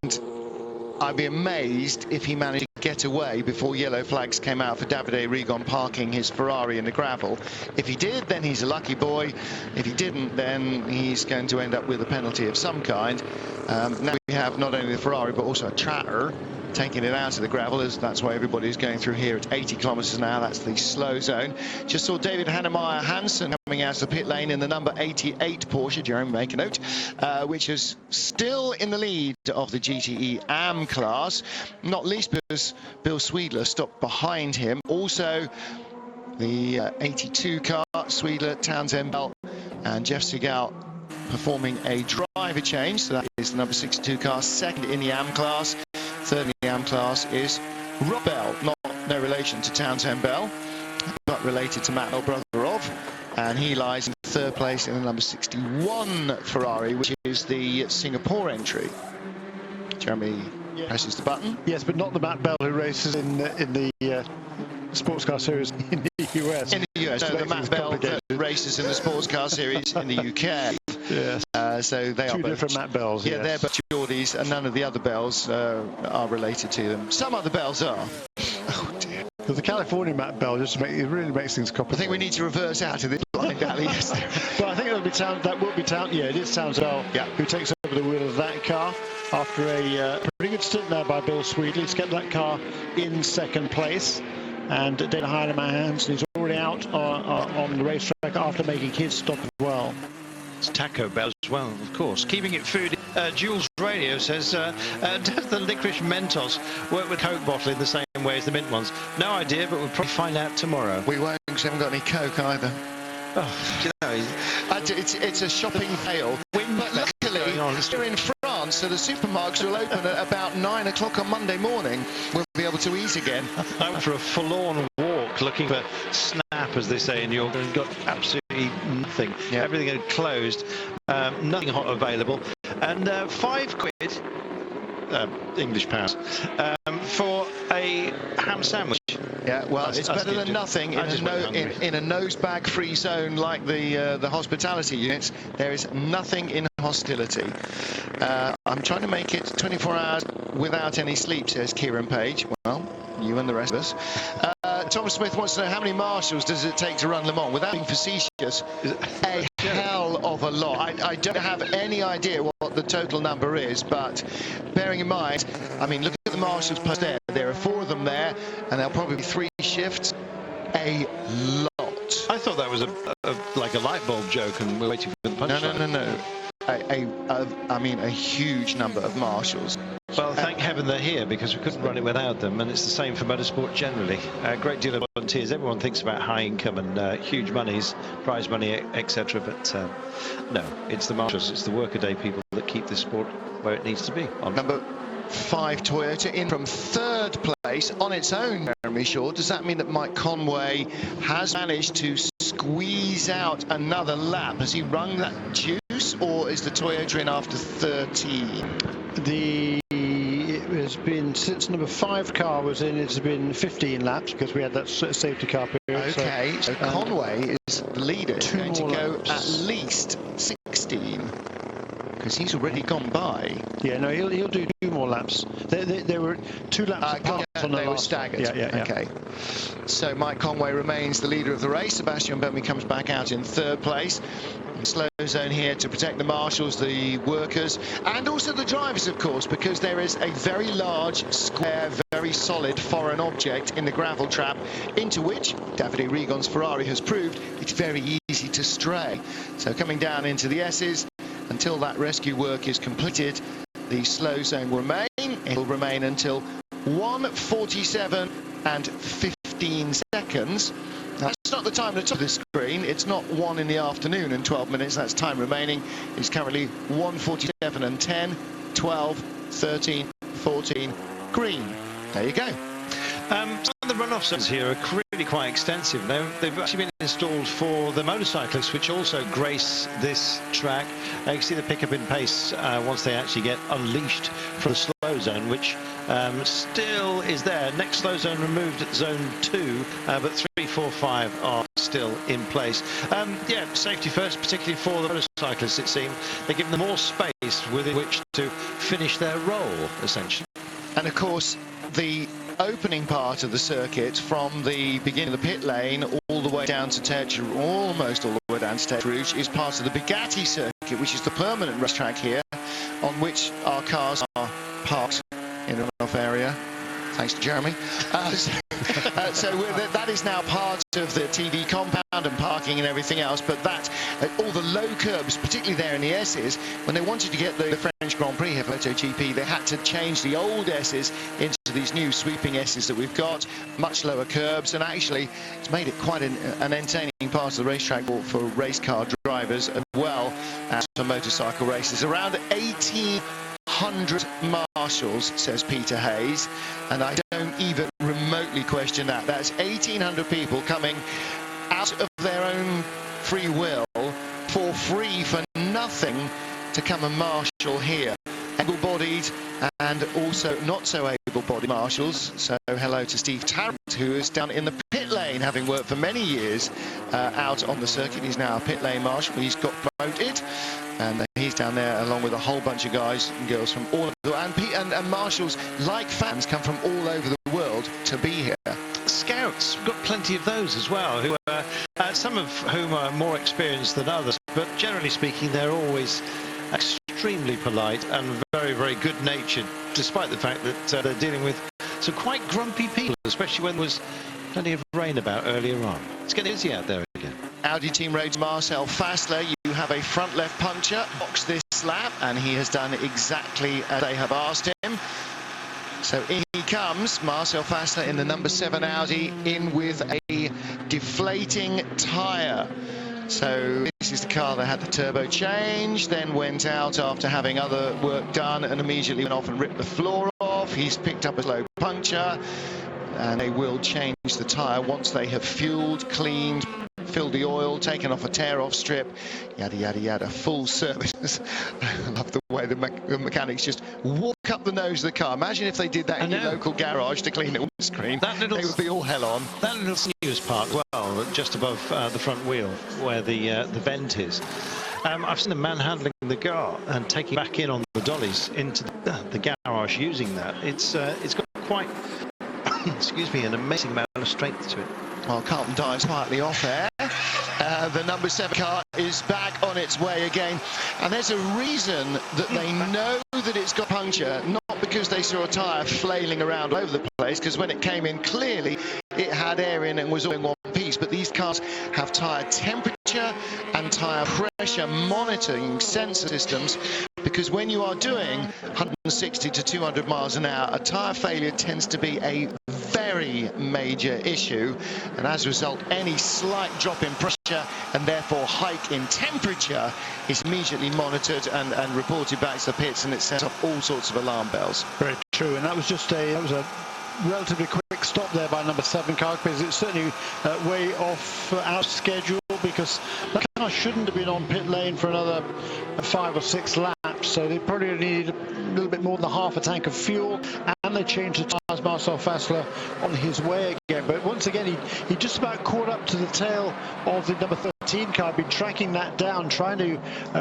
I'd be amazed if he managed to get away before yellow flags came out for Davide Rigon parking his Ferrari in the gravel. If he did, then he's a lucky boy. If he didn't, then he's going to end up with a penalty of some kind. Now we have not only the Ferrari but also a Chatter taking it out of the gravel, as that's why everybody's going through here at 80 kilometres an hour. That's the slow zone. Just saw David Hannemeyer Hansen coming out of the pit lane in the number 88 Porsche, Jerome, make a note, which is still in the lead of the GTE AM class, not least because Bill Sweedler stopped behind him. Also the 82 car, Sweedler, Townsend Bell and Jeff Segal performing a driver change, so that is the number 62 car, second in the AM class. Third in the AM class is Rob Bell, no relation to Townsend Bell, but related to Matt Bell, brother of, and he lies in third place in the number 61 Ferrari, which is the Singapore entry. Jeremy presses the button. Yes, but not the Matt Bell who races in the sports car series in the US. In the US, no, the Matt Bell that races in the sports car series in the UK. Yes. So they are two different Matt Bells. Yeah, yes. they're both Geordies, and none of the other Bells are related to them. Some other Bells are. Oh dear. Because the California Matt Bell it really makes things complicated. I think we need to reverse out of this blind alley. But I think it'll be yeah, it is Townsend Bell who takes over the wheel of that car after a pretty good stint there by Bill Sweedley. He's kept that car in second place, and Dana Heinemeyer Hansen is already out on the racetrack after making his stop as well. It's Taco Bell as well, of course. Keeping it food. Jules Radio says, does the licorice Mentos work with Coke bottle in the same way as the mint ones? No idea, but we'll probably find out tomorrow. We won't, because we haven't got any Coke either. Oh, do you know, it's a shopping fail. But luckily, we're in France, so the supermarkets will open at about 9 o'clock on Monday morning. We'll be able to eat again. I went for a forlorn walk looking for snap, as they say in York, and got absolutely nothing. Yeah. Everything had closed, nothing hot available, and £5 English pounds for a ham sandwich. Yeah, well, it's better than nothing in a nose bag free zone like the hospitality units. There is nothing in hostility. I'm trying to make it 24 hours without any sleep, says Kieran Page. Well, you and the rest of us. Thomas Smith wants to know how many marshals does it take to run Le Mans? Without being facetious, a hell of a lot. I don't have any idea what the total number is, but bearing in mind, I mean, look at the marshals post there. There are 4 of them there, and there'll probably be 3 shifts. A lot. I thought that was like a light bulb joke, and we're waiting for the punchline. No. I mean, a huge number of marshals. Well, thank heaven they're here, because we couldn't run it without them, and it's the same for motorsport generally. A great deal of volunteers. Everyone thinks about high income and huge monies, prize money, etc. But no, it's the marshals, it's the workaday people that keep this sport where it needs to be. Number 5 Toyota in from third place on its own, Jeremy Shaw. Does that mean that Mike Conway has managed to squeeze out another lap? Has he rung that juice, or is the Toyota in after 13? It has been, since number 5 car was in, it's been 15 laps because we had that safety car period. Okay, so Conway is the leader. He's going to go laps. at least 16. Because he's already gone by. Yeah, no, he'll do 2 more laps. There were 2 laps apart on the they last. were staggered. Yeah. Okay. So Mike Conway remains the leader of the race. Sebastian Buemi comes back out in third place. Slow zone here to protect the marshals, the workers, and also the drivers, of course, because there is a very large square, very very solid foreign object in the gravel trap, into which Davide Rigon's Ferrari has proved it's very easy to stray. So coming down into the S's, until that rescue work is completed, the slow zone will remain. It will remain until 1:47 and 15 seconds. That's not the time at the top of the screen. It's not 1 in the afternoon and 12 minutes. That's time remaining. It's currently 1:47 and 10, 12, 13, 14, green. There you go. Some of the runoff zones here are really quite extensive. They've actually been installed for the motorcyclists, which also grace this track. You can see the pickup in pace once they actually get unleashed from the slow zone, which still is there. Next slow zone removed at zone 2, but 3, 4, 5 are still in place. Yeah, safety first, particularly for the motorcyclists, it seems. They give them more space within which to finish their role, essentially. And of course, the opening part of the circuit from the beginning of the pit lane all the way down to almost all the way down to Tertre Rouge is part of the Bugatti circuit, which is the permanent racetrack here, on which our cars are parked in a runoff area. Thanks to Jeremy. That is now part of the TV compound and parking and everything else, but that all the low curbs, particularly there in the S's, when they wanted to get the French Grand Prix here for MotoGP, they had to change the old S's into these new sweeping S's that we've got, much lower curbs, and actually it's made it quite an entertaining part of the racetrack for race car drivers as well as for motorcycle races. Around 1,800 marshals, says Peter Hayes, and I don't even remotely question that. That's 1,800 people coming out of their own free will for free, for nothing, to come and marshal here. Able-bodied and also not so able-bodied marshals. So hello to Steve Tarrant, who is down in the pit lane, having worked for many years out on the circuit. He's now a pit lane marshal. He's got promoted, and he's down there along with a whole bunch of guys and girls from all over the world. And marshals, like fans, come from all over the world to be here. Scouts, we've got plenty of those as well, who are, some of whom are more experienced than others, but generally speaking, they're always extremely polite and very, very good-natured, despite the fact that they're dealing with some quite grumpy people, especially when there was plenty of rain about earlier on. It's getting busy out there again. Audi Team Road's Marcel Fassler, you have a front left puncher, box this lap, and he has done exactly as they have asked him. So in he comes, Marcel Fassler in the number 7 Audi, in with a deflating tyre. So this is the car that had the turbo change, then went out after having other work done and immediately went off and ripped the floor off. He's picked up a slow puncture, and they will change the tyre once they have fueled, cleaned, filled the oil, taken off a tear-off strip, yada, yada, yada, full service. I love the way the mechanics just walk up the nose of the car. Imagine if they did that in your local garage to clean the windscreen. They would be all hell on. That little snooze part, well, just above the front wheel, where the vent is. I've seen a man handling the car and taking back in on the dollies into the garage using that. It's got quite, excuse me, an amazing amount of strength to it. Well, Carlton dives quietly off air. The number 7 car is back on its way again, and there's a reason that they know that it's got puncture, not because they saw a tyre flailing around all over the place, because when it came in, clearly it had air in and was all in one piece, but these cars have tyre temperature and tyre pressure monitoring sensor systems, because when you are doing 160 to 200 miles an hour, a tyre failure tends to be a very major issue, and as a result, any slight drop in pressure and therefore hike in temperature is immediately monitored and reported back to the pits, and it sets off all sorts of alarm bells. Very true, and that was a relatively quick stop there by number 7 car, because it's certainly way off our schedule, because that car shouldn't have been on pit lane for another 5 or 6 laps, so they probably needed a little bit more than half a tank of fuel, and they changed the tyres. Marcel Fassler on his way again, but once again he just about caught up to the tail of the number 13 car, been tracking that down, trying to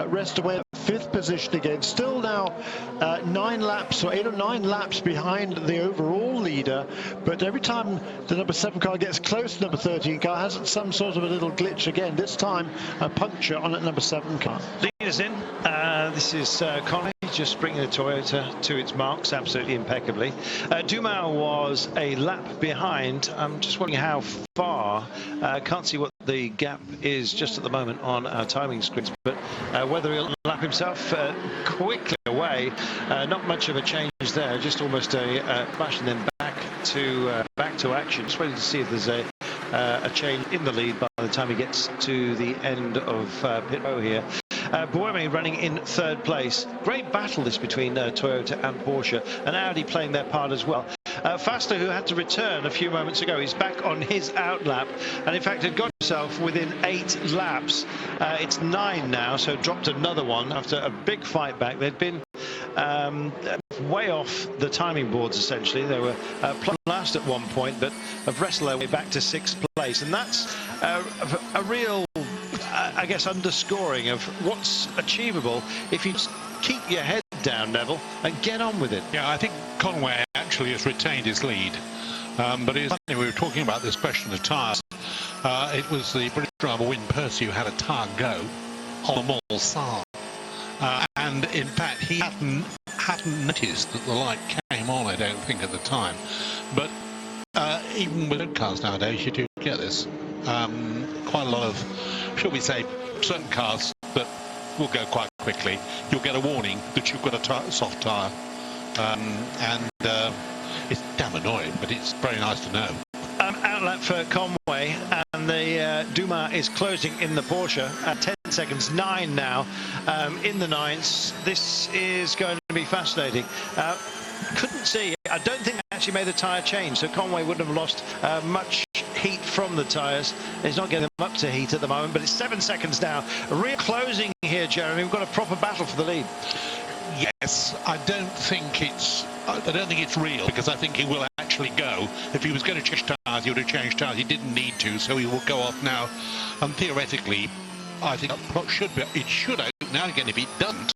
wrest away at 5th position again, still now 9 laps or 8 or 9 laps behind the overall leader, but every time the number 7 car gets close to number 13 car has some sort of a little glitch again, this time a puncture on that number 7 car. Leader tyres in. This is Conway just bringing the Toyota to its marks absolutely impeccably. Dumas was a lap behind. I'm just wondering how far. Can't see what the gap is just at the moment on our timing screens, but whether he'll lap himself quickly away. Not much of a change there, just almost a smash and then back to action. Just waiting to see if there's a change in the lead by the time he gets to the end of pit row here. Buemi running in third place. Great battle this between Toyota and Porsche, and Audi playing their part as well. Faster, who had to return a few moments ago, he's back on his out lap, and in fact had got himself within 8 laps. It's 9 now, so dropped another one after a big fight back. They'd been way off the timing boards essentially. They were last at one point, but have wrestled their way back to 6th place, and that's a real I guess underscoring of what's achievable if you just keep your head down, Neville, and get on with it. Yeah, I think Conway actually has retained his lead, but it's funny, we were talking about this question of tyres. It was the British driver Wyn Percy who had a tyre go on the Mall Sarthe, and in fact he hadn't noticed that the light came on, I don't think, at the time. But even with cars nowadays, you do get this. Quite a lot of, shall we say, certain cars that will go quite quickly, you'll get a warning that you've got a soft tyre, and it's damn annoying, but it's very nice to know. Outlap for Conway, and the Dumas is closing in the Porsche at 10 seconds, 9 now in the 9s. This is going to be fascinating. Couldn't see, I don't think they actually made a tyre change, so Conway wouldn't have lost much heat from the tyres. He's not getting them up to heat at the moment, but it's 7 seconds now. Real closing here, Jeremy. We've got a proper battle for the lead. Yes, I don't think it's real, because I think he will actually go. If he was going to change tyres, he would have changed tyres. He didn't need to, so he will go off now. And theoretically, I think it should out now again. If it doesn't,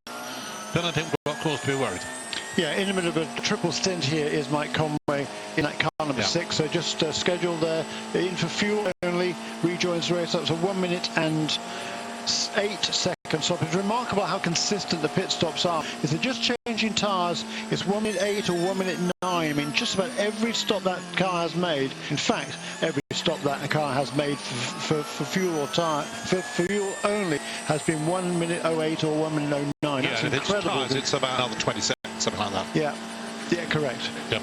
then I think we've got cause to be worried. Yeah, in the middle of a triple stint here is Mike Conway in that car number 6. So just scheduled in for fuel only, rejoins the race. That's a 1 minute and 8 second stop. It's remarkable how consistent the pit stops are. If they're just changing tyres, it's 1 minute 8 or 1 minute 9. I mean, just about every stop that car has made, in fact, every stop that a car has made for fuel or tyre, for fuel only, has been 1 minute 08 or 1 minute 09. Yeah, that's and incredible. If it's tyres, it's about another 20 seconds, something like that. Yeah, correct. Yep.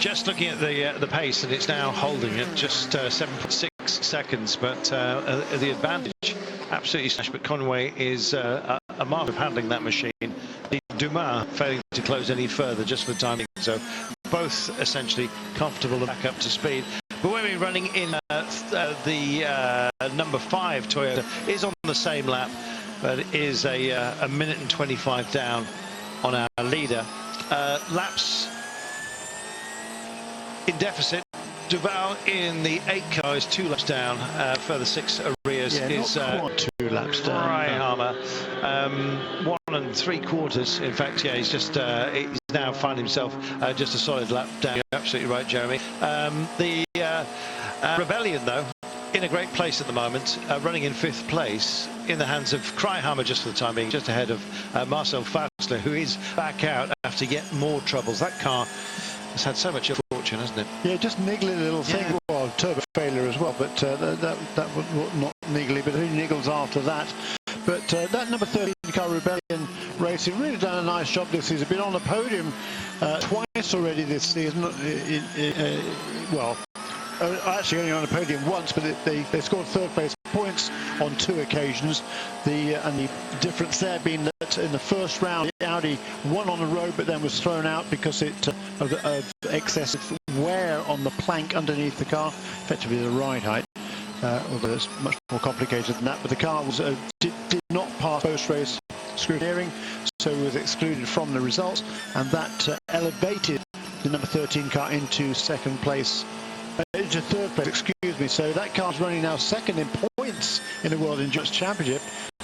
Just looking at the pace, and it's now holding at just 7.6 seconds, but the advantage absolutely smashed. But Conway is a mark of handling that machine. The Dumas failing to close any further just for the timing, so both essentially comfortable and back up to speed. But when we're running in the number 5 Toyota is on the same lap, but it is a minute and 25 down on our leader. Laps in deficit. Duval in the 8 car is 2 laps down. Further 6 arrears is not quite 2 laps down. Reihammer, 1 3/4. In fact, yeah, he's now found himself just a solid lap down. You're absolutely right, Jeremy. The Rebellion, though, in a great place at the moment, running in 5th place in the hands of Kreihammer just for the time being, just ahead of Marcel Fassler, who is back out after yet more troubles. That car has had so much fortune, hasn't it? Yeah, just niggly little thing. Yeah. Well, turbo failure as well, but that was not niggly, but he niggles after that. But that number 13 car Rebellion Racing really done a nice job this season. Been on the podium twice already this season. Actually only on the podium once, but they scored 3rd place points on 2 occasions. And the difference there being that in the first round, Audi won on the road, but then was thrown out because of excessive wear on the plank underneath the car, effectively the ride height. Although it's much more complicated than that, but the car was did not pass post-race scrutineering, so it was excluded from the results, and that elevated the number 13 car into 2nd place. Into 3rd place, excuse me. So that car's running now 2nd in points in the World Endurance Championship,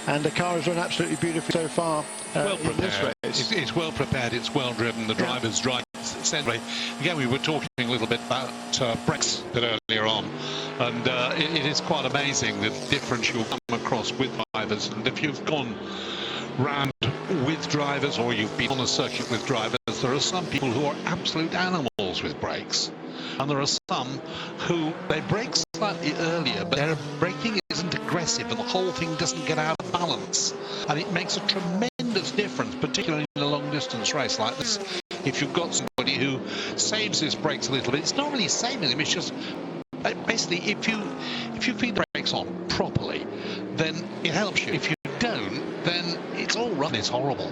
and the car has run absolutely beautifully so far in this race. It's well prepared, it's well driven, the drivers drive centrally. Again, we were talking a little bit about brakes a bit earlier on, and it is quite amazing the difference you'll come across with drivers. And if you've gone round with drivers, or you've been on a circuit with drivers, there are some people who are absolute animals with brakes, and there are some who they brake slightly earlier, but their braking isn't aggressive and the whole thing doesn't get out of balance, and it makes a tremendous difference, particularly in a long distance race like this. If you've got somebody who saves his brakes a little bit, it's not really saving them, it's just basically if you feed the brakes on properly, then it helps you. If you don't, then it's all run, it's horrible.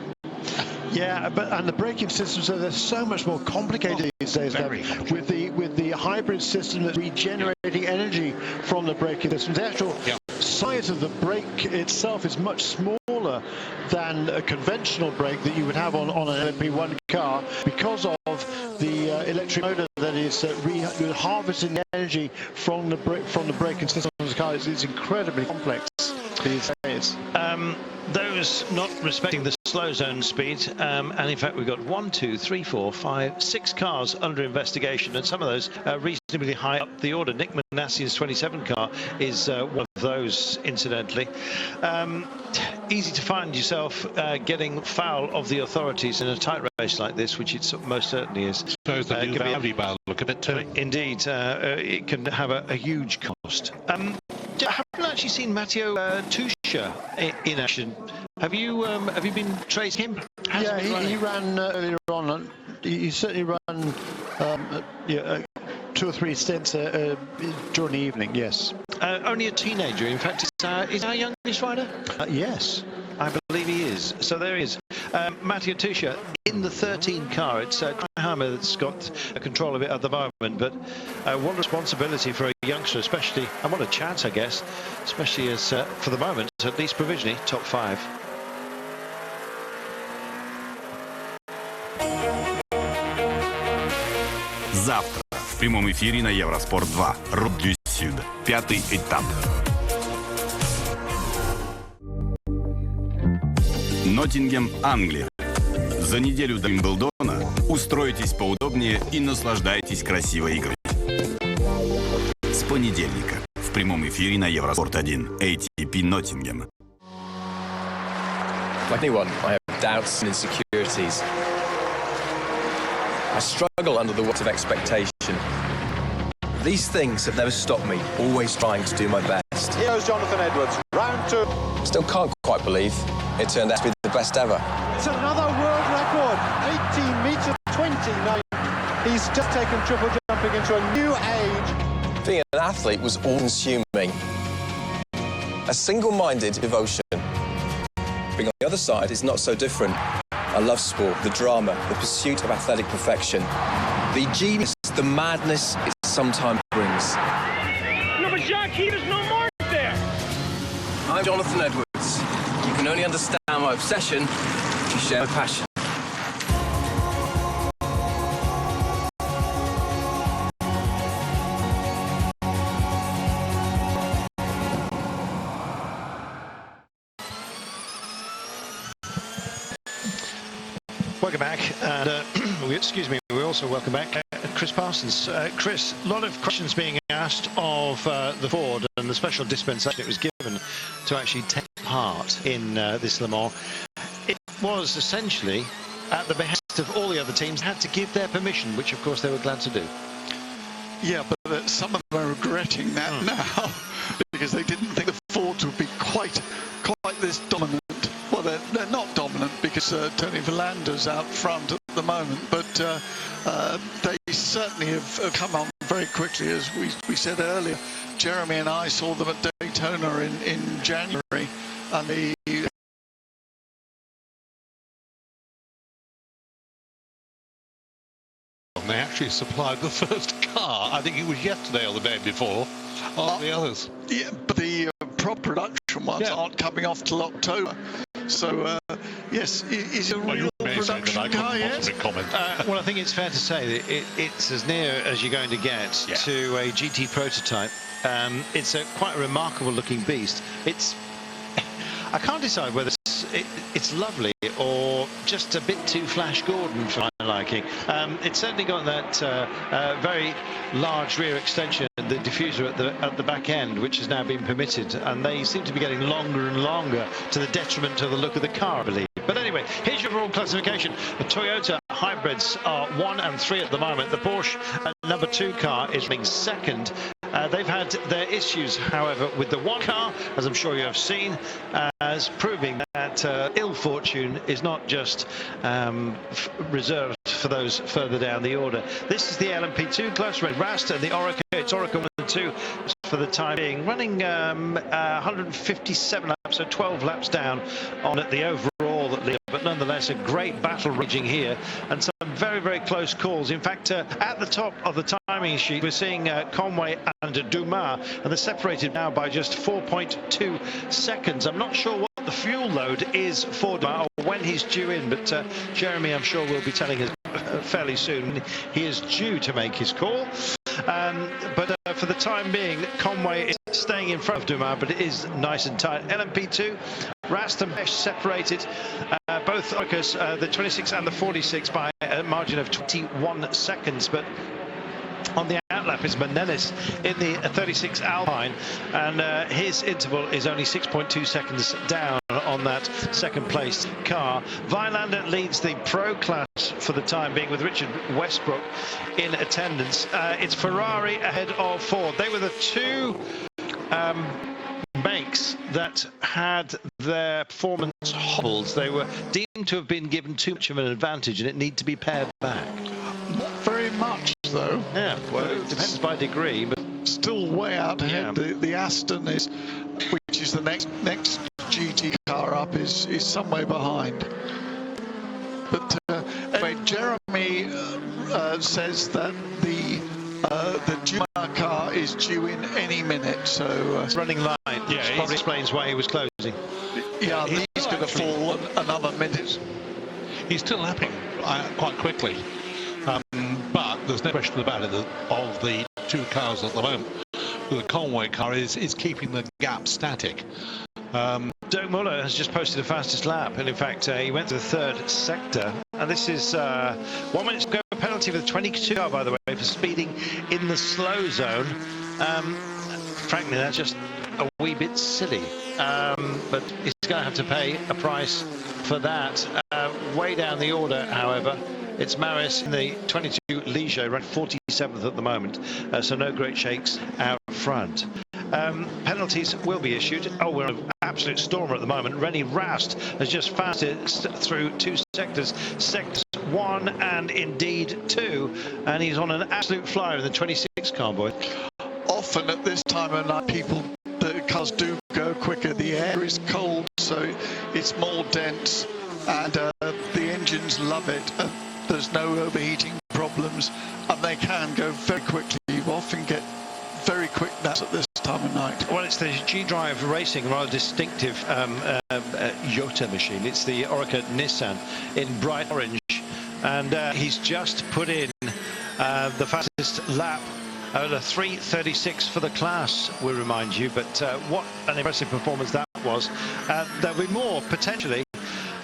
Yeah, and the braking systems are so much more complicated these days. With the hybrid system that's regenerating energy from the braking system. The actual size of the brake itself is much smaller than a conventional brake that you would have on an LMP1 car, because of the electric motor that is harvesting the energy from the braking system of the car. It's incredibly complex these days. Those not respecting the slow zone speed, and in fact we've got 1, 2, 3, 4, 5, 6 cars under investigation, and some of those reasonably high up the order. Nick Manassian's 27 car is one of those, incidentally. Easy to find yourself getting foul of the authorities in a tight race like this, which it most certainly is. Suppose the new Audi by the look of it too. Indeed, it can have a huge cost. I haven't actually seen Matteo Tuscia in action. Have you been tracing him? Yeah, he ran earlier on. He certainly ran 2 or 3 stints during the evening. Yes. Only a teenager. In fact, is our youngest rider? Yes, I believe he is. So there he is. Matteo Tuscia in the 13 car. It's Hammer that's got control of it at the moment, but what a responsibility for a youngster, especially, and what a chance, I guess, especially as for the moment, at least provisionally, top 5. Завтра в прямом эфире на Евроспорт 2. Route du Sud. 5-й этап. Ноттингем, Англия. За неделю до Уимблдона устройтесь поудобнее и наслаждайтесь красивой игрой. С понедельника в прямом эфире на Евроспорт 1. ATP Ноттингем. Like anyone, I have doubts and insecurities. I struggle under the weight of expectation. These things have never stopped me, always trying to do my best. Here's Jonathan Edwards, round 2. Still can't quite believe it turned out to be the best ever. It's another world record, 18 metres 29. He's just taken triple jumping into a new age. Being an athlete was all-consuming. A single-minded devotion. Being on the other side is not so different. I love sport, the drama, the pursuit of athletic perfection. The genius, the madness it sometimes brings. No, but Jacques, there's no mark there. I'm Jonathan Edwards. You can only understand my obsession if you share my passion. Welcome back, and excuse me, we also welcome back Chris Parsons. Chris, a lot of questions being asked of the Ford and the special dispensation it was given to actually take part in this Le Mans. It was essentially at the behest of all the other teams, had to give their permission, which of course they were glad to do. Yeah, but some of them are regretting that now, because they didn't think the Fords would be quite this dominant. Well, they're not dominant because Tony Verlander's out front at the moment, but they certainly have come on very quickly, as we said earlier. Jeremy and I saw them at Daytona in January, and the They actually supplied the first car. I think it was yesterday or the day before, of the others. Yeah, but the prop production ones aren't coming off till October. So, yes, it's a real production car, yes? Well, I think it's fair to say that it's as near as you're going to get to a GT prototype. It's quite a remarkable looking beast. I can't decide whether it's lovely or just a bit too Flash Gordon for my liking. It's certainly got that very large rear extension the diffuser at the back end, which has now been permitted, and they seem to be getting longer and longer to the detriment of the look of the car, I believe. But anyway, here's your overall classification. The Toyota hybrids are 1 and 3 at the moment. The Porsche number 2 car is being second. They've had their issues, however, with the one car, as I'm sure you have seen, as proving that ill fortune is not just reserved for those further down the order. This is the LMP2 class, Rast and the Orica. It's Orica 1 and 2 for the time being, running 157 laps, so 12 laps down on at the overall leader, but nonetheless a great battle raging here, and some very, very close calls. In fact, at the top of the timing sheet, we're seeing Conway and Dumas, and they're separated now by just 4.2 seconds. I'm not sure what the fuel load is for Dumas or when he's due in, but Jeremy, I'm sure, will be telling us fairly soon. He is due to make his call. But for the time being, Conway is staying in front of Dumas, but it is nice and tight. LMP2, Rast and Mesh separated, both Oricas, the 26 and the 46, by a margin of 21 seconds. But on the outlap is Manelis in the 36 Alpine, and his interval is only 6.2 seconds down on that second place car. Vilander leads the pro class for the time being, with Richard Westbrook in attendance. It's Ferrari ahead of Ford. They were the two makes that had their performance hobbled. They were deemed to have been given too much of an advantage, and it needed to be pared back. Not very much, though. Yeah, well, it depends by degree, but still way out ahead. Yeah. The Aston is, which is the next GT car up, is some way behind. But anyway, Jeremy says that the Dumas car is due in any minute, so it's running line. Yeah, which probably explains why he was closing. Yeah, he's going to fall another minute. He's still lapping quite quickly, but there's no question about it that of the two cars at the moment, the Conway car is keeping the gap static. Dirk Muller has just posted the fastest lap, and in fact he went to the third sector, and this is 1 minute to go penalty for the 22 car, by the way, for speeding in the slow zone. Frankly, that's just a wee bit silly, but he's going to have to pay a price for that. Way down the order, however, it's Maris in the 22 Ligier, ranked 47th at the moment, so no great shakes out front. Penalties will be issued. Oh, we're in an absolute storm at the moment. Rennie Rast has just fastest through two sectors, sectors 1 and indeed 2, and he's on an absolute flyer in the 26 car, boy. Often at this time of night, the cars do go quicker. The air is cold, so it's more dense, and the engines love it. There's no overheating problems, and they can go very quickly. You often get very quick naps at this time of night. Well, it's the G-Drive Racing, rather distinctive Yota machine. It's the Orica Nissan in bright orange, and he's just put in the fastest lap at a 3:36 for the class, we remind you. But what an impressive performance that was. There'll be more potentially.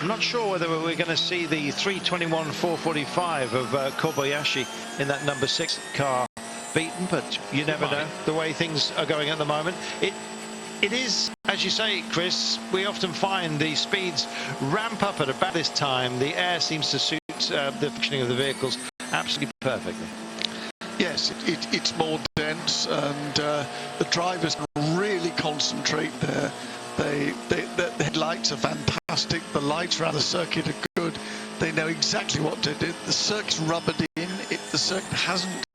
I'm not sure whether we're going to see the 3:21.445 of Kobayashi in that number 6 car beaten, but you never know the way things are going at the moment. It is, as you say, Chris, we often find the speeds ramp up at about this time. The air seems to suit the functioning of the vehicles absolutely perfectly. Yes, it's more dense, and the drivers really concentrate there. The headlights are fantastic. The lights around the circuit are good. They know exactly what to do. The circuit's rubbered in. The circuit hasn't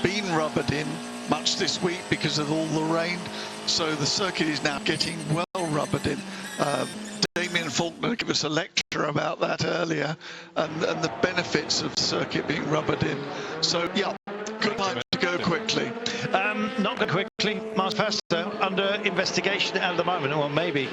been rubbered in much this week because of all the rain, so the circuit is now getting well rubbered in. Damien Faulkner gave us a lecture about that earlier, and the benefits of the circuit being rubbered in. So yeah, good time to go quickly. Not go quickly. Mars Pastor under investigation at the moment, or maybe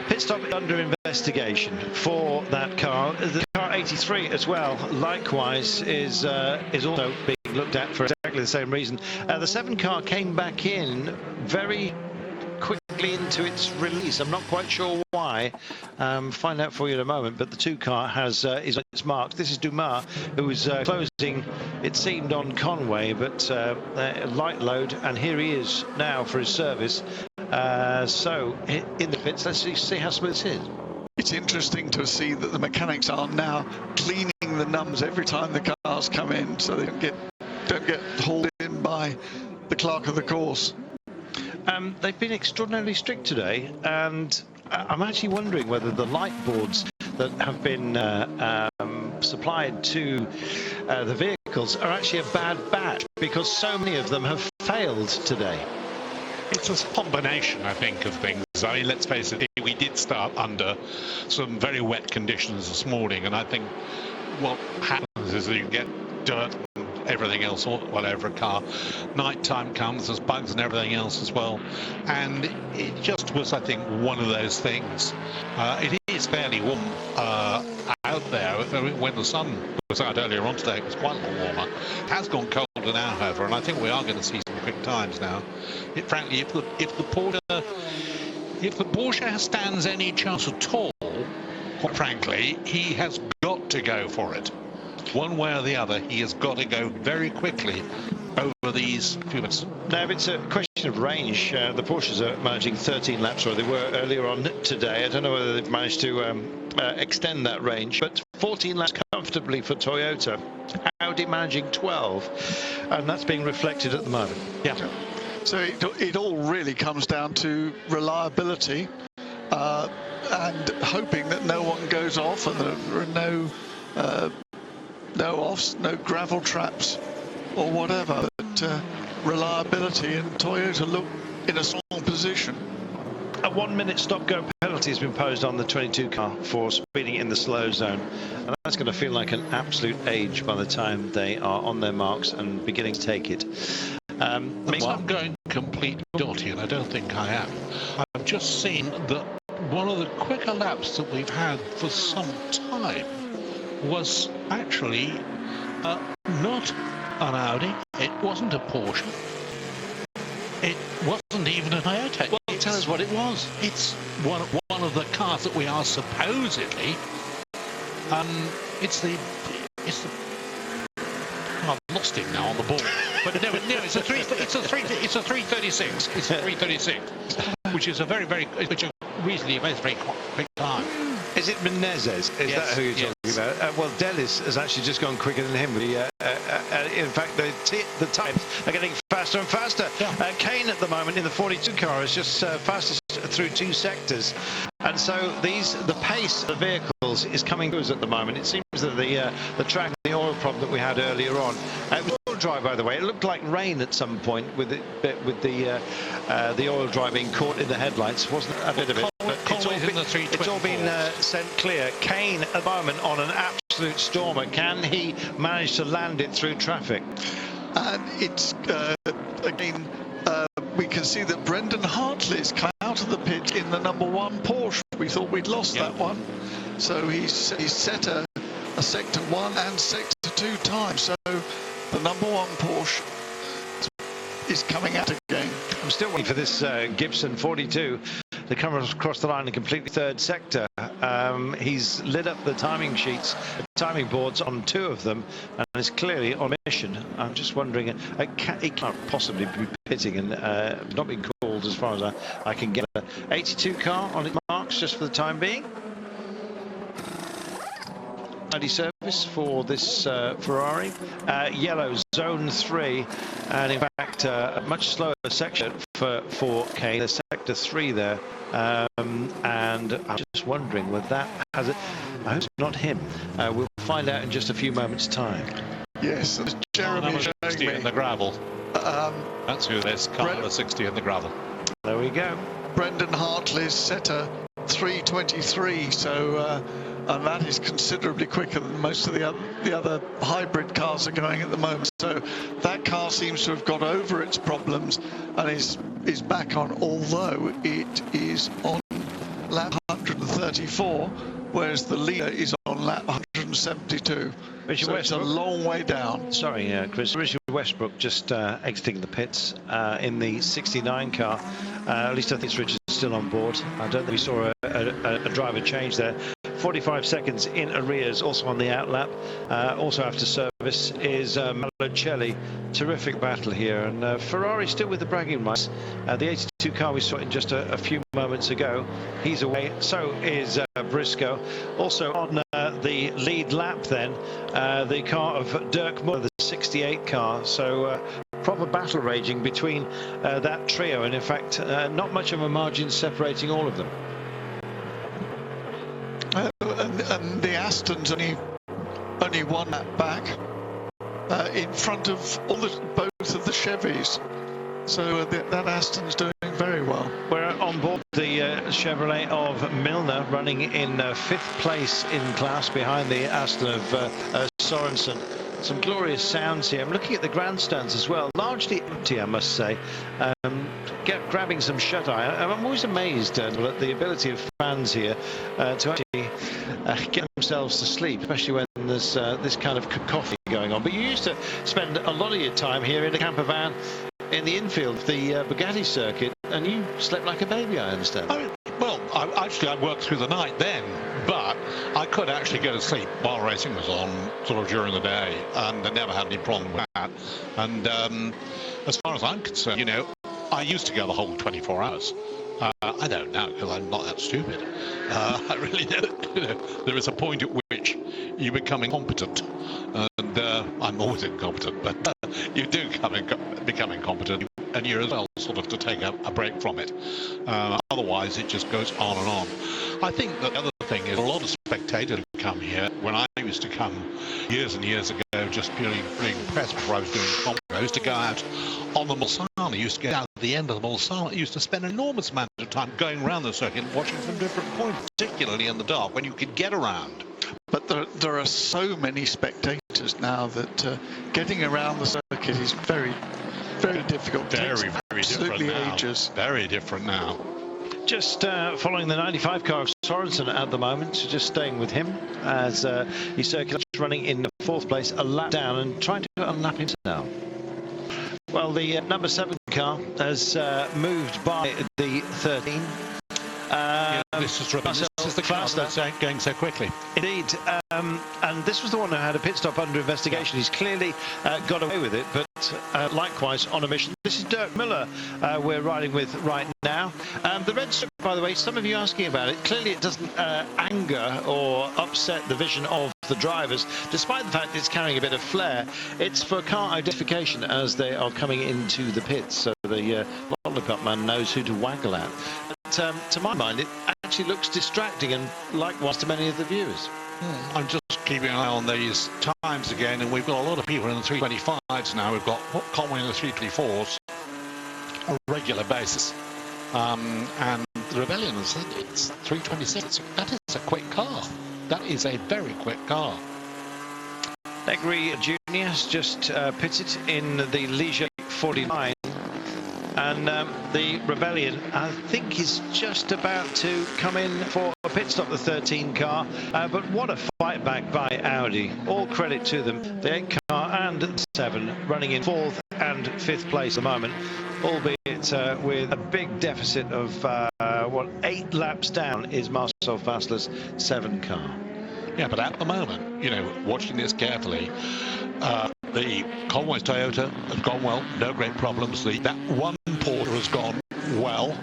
pit stop under investigation for that car. The car 83 as well, likewise, is also being looked at for exactly the same reason. The 7 car came back in very quickly into its release. I'm not quite sure why. Find out for you in a moment. But the 2 car is on its marks. This is Dumas, who was closing, it seemed, on Conway, but light load, and here he is now for his service. So in the pits, let's see how smooth this is. It's interesting to see that the mechanics are now cleaning the numbers every time the cars come in, so they don't get hauled in by the clerk of the course. They've been extraordinarily strict today, and I'm actually wondering whether the light boards that have been supplied to the vehicles are actually a bad batch, because so many of them have failed today. It's a combination, I think, of things. I mean, let's face it, we did start under some very wet conditions this morning, and I think what happens is that you get dirt and everything else all over a car. Night time comes, there's bugs and everything else as well, and it just was, I think, one of those things. It is fairly warm out there. When the sun was out earlier on today, it was quite a lot warmer. It has gone colder now, however, and I think we are going to see some quick times now. Frankly, if the Porsche stands any chance at all, quite frankly, he has got to go for it. One way or the other, he has got to go very quickly over these few minutes. Now, if it's a question of range, the Porsches are managing 13 laps, or they were earlier on today. I don't know whether they've managed to extend that range, but 14 laps comfortably for Toyota. Audi managing 12, and that's being reflected at the moment. Yeah. So it all really comes down to reliability and hoping that no one goes off, and there are no offs, no gravel traps or whatever. But reliability, and Toyota look in a strong position. A 1-minute stop-go penalty has been imposed on the 22 car for speeding in the slow zone, and that's going to feel like an absolute age by the time they are on their marks and beginning to take it. I'm going complete dotty, and I don't think I am. I've just seen that one of the quicker laps that we've had for some time was actually not an Audi. It wasn't a Porsche. It wasn't even a Toyota. Well, tell us what it was. It's one of the cars that we are supposedly. It's the. I've lost it now on the ball. But no, it's a 336. It's a 336, which is a reasonably very quick time. Is it Menezes? Is that who you're talking about? Well, Delis has actually just gone quicker than him. In fact, the times are getting faster and faster. Yeah. Kane at the moment in the 42 car is just fastest through 2 sectors. And so the pace of the vehicles is coming to us at the moment. It seems that the track, the oil problem that we had earlier on, it was oil dry, by the way. It looked like rain at some point with the oil dry being caught in the headlights. Wasn't a bit of it? But it's all been sent clear. Kane at the moment on an absolute stormer. Can he manage to land it through traffic? And it's again, we can see that Brendan Hartley's come out of the pit in the number 1 Porsche. We thought we'd lost that one, so he's set a sector 1 and sector 2 time. So the number 1 Porsche is coming out again. I'm still waiting for this Gibson 42 to come across the line and complete the 3rd sector. He's lit up the timing sheets, timing boards on 2 of them, and is clearly on mission. I'm just wondering, he can't possibly be pitting and not being called as far as I can get. 82 car on its marks just for the time being. Audi service for this Ferrari. Yellow zone 3, and in fact a much slower section for Kane, the sector 3 there. And I'm just wondering whether that has it. I hope it's not him. We'll find out in just a few moments' time. Yes, Jeremy showing me in the gravel. That's who this car, the 60 in the gravel. There we go. Brendan Hartley's set a 3:23, so and that is considerably quicker than most of the other hybrid cars are going at the moment. So that car seems to have got over its problems and is back on, although it is on lap 134, whereas the leader is on lap 100. 172. Richard So it's a long way down. Sorry, Chris. Richard Westbrook just exiting the pits in the 69 car. At least I think Richard's still on board. I don't think we saw a driver change there. 45 seconds in arrears, also on the outlap. Also after service is Malocelli. Terrific battle here, and Ferrari still with the bragging rights. The 82 car we saw in just a few moments ago, he's away. So is Briscoe. Also on the lead lap then, the car of Dirk Muller, the 68 car. So proper battle raging between that trio, and in fact not much of a margin separating all of them. And the Aston's only one lap back in front of both of the Chevys. So that Aston's doing very well. We're on board the Chevrolet of Milner, running in 5th place in class behind the Aston of Sorensen. Some glorious sounds here. I'm looking at the grandstands as well, largely empty, I must say. Grabbing some shut-eye. I'm always amazed at the ability of fans here to actually get themselves to sleep, especially when there's this kind of cacophony going on. But you used to spend a lot of your time here in a camper van in the infield of the Bugatti circuit, and you slept like a baby, I understand. I worked through the night then, but I could actually go to sleep while racing was on, sort of during the day, and I never had any problem with that. And as far as I'm concerned, you know, I used to go the whole 24 hours. I don't now, because I'm not that stupid. I really don't. You know, there is a point at which you become incompetent, and I'm always incompetent, but you do become incompetent, and you're as well sort of to take a break from it. Otherwise, it just goes on and on. I think that the other thing is a lot of spectators come here. When I used to come years and years ago, just purely being impressed before I was doing commentary, I used to go out on the Mulsanne. I used to get out at the end of the Mulsanne. I used to spend an enormous amount of time going around the circuit, watching from different points, particularly in the dark, when you could get around. But there are so many spectators now that getting around the circuit is very, very difficult. Very, very different now. Ages. Very different now. Just following the 95 car of Sorensen at the moment, just staying with him as he circulates, running in 4th place, a lap down and trying to unlap himself. Well, the number 7 car has moved by the 13. This is the class that's going so quickly. Indeed, and this was the one who had a pit stop under investigation. He's clearly got away with it, but likewise on a mission. This is Dirk Muller we're riding with right now. The red strip, by the way, some of you asking about it, clearly it doesn't anger or upset the vision of the drivers, despite the fact it's carrying a bit of flair. It's for car identification as they are coming into the pits, so the lollipop man knows who to waggle at. But to my mind, it actually looks distracting, and likewise to many of the viewers. I'm just keeping an eye on these times again, and we've got a lot of people in the 325s now. We've got Conway in the 324s on a regular basis, and the Rebellion has said it's 326. That is a quick car. That is a very quick car. Negri Jr. has just pitted in the Ligier 49. And the Rebellion, I think, is just about to come in for a pit stop, the 13 car. But what a fight back by Audi. All credit to them. The 8 car and the 7 running in 4th and 5th place at the moment, albeit with a big deficit of, 8 laps down is Marcel Fassler's 7 car. Yeah, but at the moment, you know, watching this carefully, the Conway's Toyota has gone well, no great problems. That one Porsche has gone well.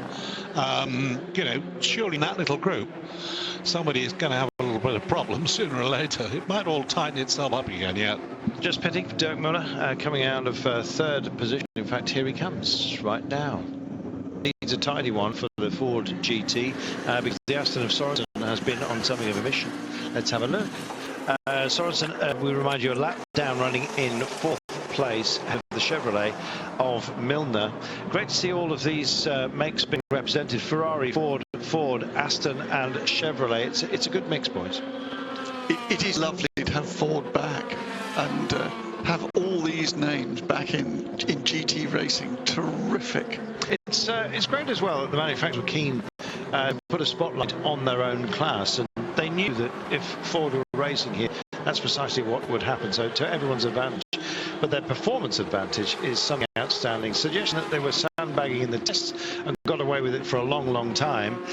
You know, surely in that little group, somebody is going to have a little bit of problems sooner or later. It might all tighten itself up again, yeah. Just pitting for Dirk Muller, coming out of 3rd position. In fact, here he comes right now. It's a tidy one for the Ford GT because the Aston of Sorensen has been on something of a mission. Let's have a look. Sorensen, we remind you, a lap down, running in 4th place of the Chevrolet of Milner. Great to see all of these makes being represented: Ferrari, Ford, Aston and Chevrolet. It's a good mix, boys. It is lovely to have Ford back and have all these names back in GT racing. Terrific. It's great as well that the manufacturer were keen to put a spotlight on their own class, and they knew that if Ford were racing here, that's precisely what would happen. So to everyone's advantage. But their performance advantage is something outstanding. Suggestion that they were sandbagging in the tests and got away with it for a long, long time.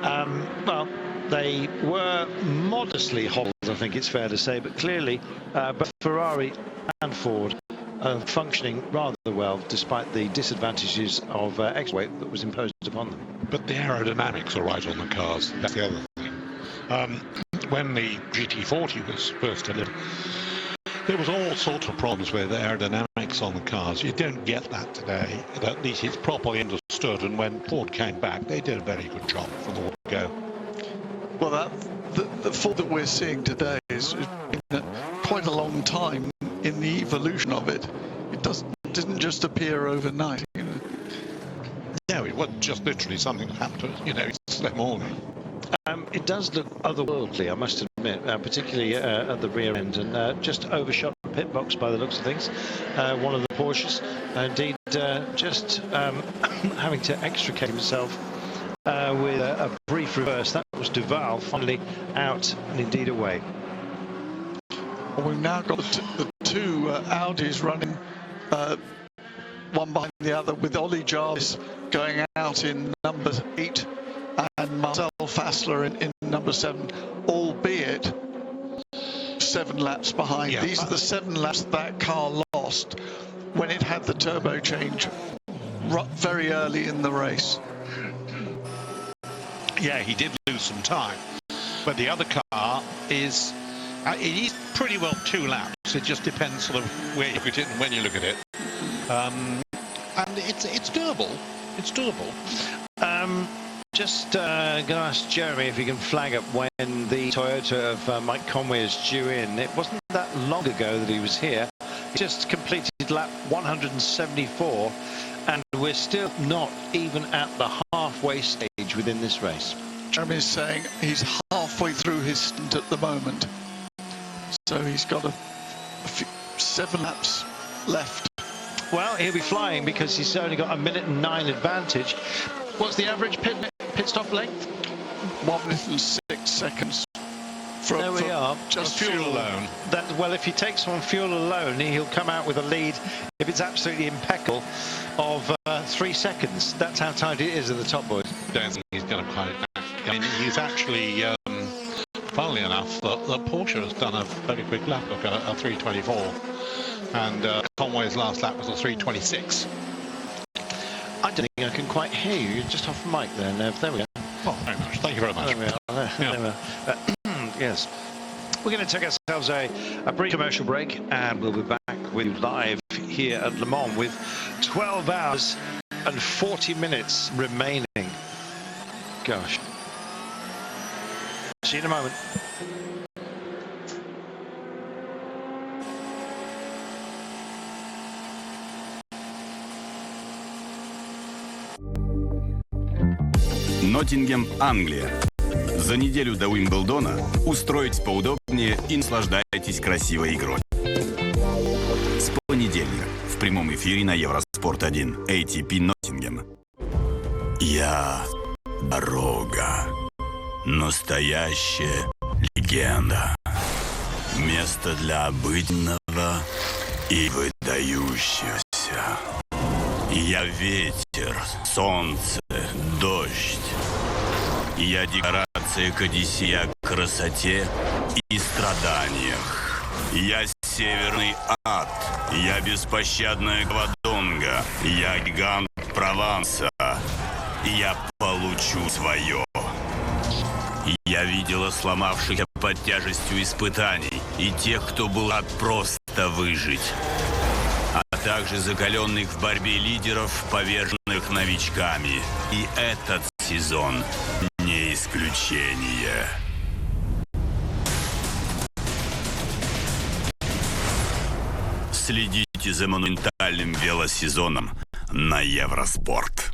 Well, they were modestly hobbled, I think it's fair to say, but clearly both Ferrari and Ford are functioning rather well, despite the disadvantages of extra weight that was imposed upon them. But the aerodynamics are right on the cars. That's the other thing. When the GT40 was first delivered, there was all sorts of problems with aerodynamics on the cars. You don't get that today. At least it's properly understood. And when Ford came back, they did a very good job from the word go. Well, the Ford that we're seeing today is quite a long time in the evolution of it. It didn't just appear overnight. You know. No, it wasn't just literally something that happened to us. You know, it's that morning. It does look otherworldly, I must admit, particularly at the rear end, and just overshot the pit box by the looks of things. One of the Porsches, indeed, just having to extricate himself with a brief reverse. That was Duval, finally out and indeed away. Well, we've now got the two Audis running one behind the other, with Ollie Jarvis going out in number 8 and Marcel Fassler in number 7, albeit 7 laps behind. Yeah. These are the 7 laps that car lost when it had the turbo change very early in the race. Yeah, he did lose some time, but the other car is it is pretty well 2 laps. It just depends sort of where you look at it and when you look at it, and it's doable. It's doable. Just going to ask Jeremy if he can flag up when the Toyota of Mike Conway is due in. It wasn't that long ago that he was here. He just completed lap 174, and we're still not even at the halfway stage within this race. Jeremy is saying he's halfway through his stint at the moment. So he's got a few, 7 laps left. Well, he'll be flying because he's only got a 1:09 advantage. What's the average pit stop length? 1 minute and 6 seconds. There we are. Just fuel alone. Well, if he takes on fuel alone, he'll come out with a lead, if it's absolutely impeccable, of 3 seconds. That's how tight it is at the top, boys. I don't think he's going to quite. I mean, he's actually, funnily enough, the Porsche has done a very quick lap of a 3:24, and Conway's last lap was a 3:26. I don't think I can quite hear you. You're just off the mic there, Nev. There we go. Oh, very much. Thank you very much. There we are. There we are. Yes. We're going to take ourselves a brief commercial break, and we'll be back with you live here at Le Mans with 12 hours and 40 minutes remaining. Gosh. See you in a moment. Ноттингем, Англия. За неделю до Уимблдона устройтесь поудобнее и наслаждайтесь красивой игрой. С понедельника в прямом эфире на Евроспорт 1 ATP Ноттингем. Я дорога. Настоящая легенда. Место для обыденного и выдающегося. Я ветер, солнце, дождь. Я декорация к Одиссее, к красоте и страданиях. Я северный ад. Я беспощадная Гвадонга. Я гигант Прованса. Я получу свое. Я видела сломавшихся под тяжестью испытаний и тех, кто был рад просто выжить, а также закаленных в борьбе лидеров, поверженных новичками. И этот сезон не исключение. Следите за монументальным велосезоном на Евроспорт.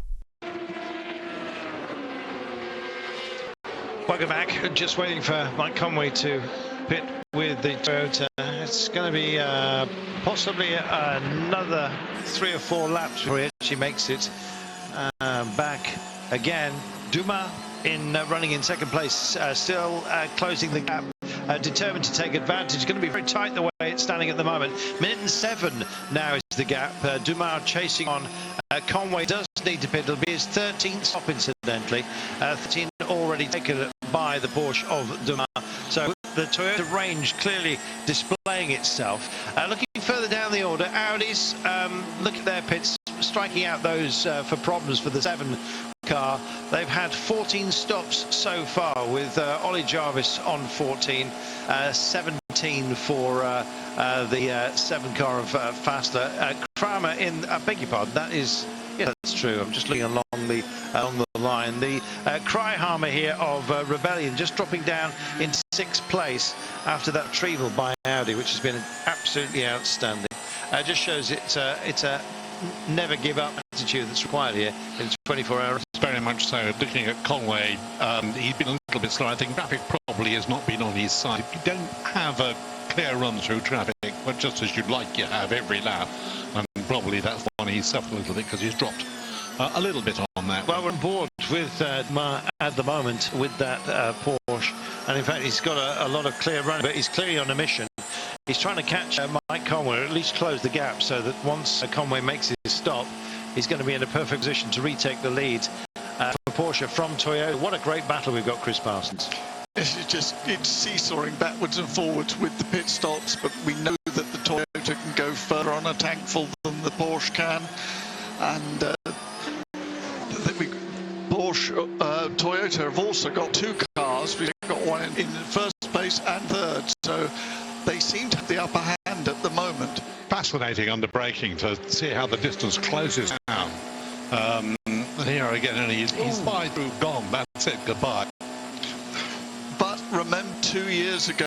Welcome back. Just waiting for Mike Conway to pit with the Toyota. It's going to be possibly another 3 or 4 laps before he actually makes it back again. Dumas in running in second place, still closing the gap determined to take advantage. It's going to be very tight the way it's standing at the moment. Minute and 7 now is the gap. Dumas chasing on. Conway does need to pit. It'll be his 13th stop, incidentally. 13 already taken by the Porsche of Dumas. So the Toyota range clearly displaying itself. Looking further down the order, Audis, look at their pits, striking out those for problems for the 7 car. They've had 14 stops so far, with Oliver Jarvis on 14, 17 for the 7 car of Faster. Kramer in, I beg your pardon, that is, yeah, that's true. I'm just looking along the line. The Cryhammer here of Rebellion just dropping down in 6th place after that retrieval by Audi, which has been absolutely outstanding. Just shows it's a never give up attitude that's required here in 24 hours. Very much so. Looking at Conway, he's been a little bit slow. I think traffic probably has not been on his side. You don't have a clear run through traffic, but just as you'd like you have every lap, and probably that's one he's suffered a little bit because he's dropped a little bit on that. Well, we're on board with Ma at the moment with that Porsche, and in fact he's got a lot of clear run, but he's clearly on a mission. He's trying to catch Mike Conway, or at least close the gap, so that once Conway makes his stop, he's going to be in a perfect position to retake the lead for Porsche from Toyota. What a great battle we've got, Chris Parsons. It's seesawing backwards and forwards with the pit stops, but we know that the Toyota can go further on a tank full than the Porsche can, and Toyota have also got 2 cars. We've got one in first place and 3rd, so they seem to have the upper hand at the moment. Fascinating under braking to see how the distance closes down. Here again, and he's by through, gone. That's it, goodbye. But remember, 2 years ago,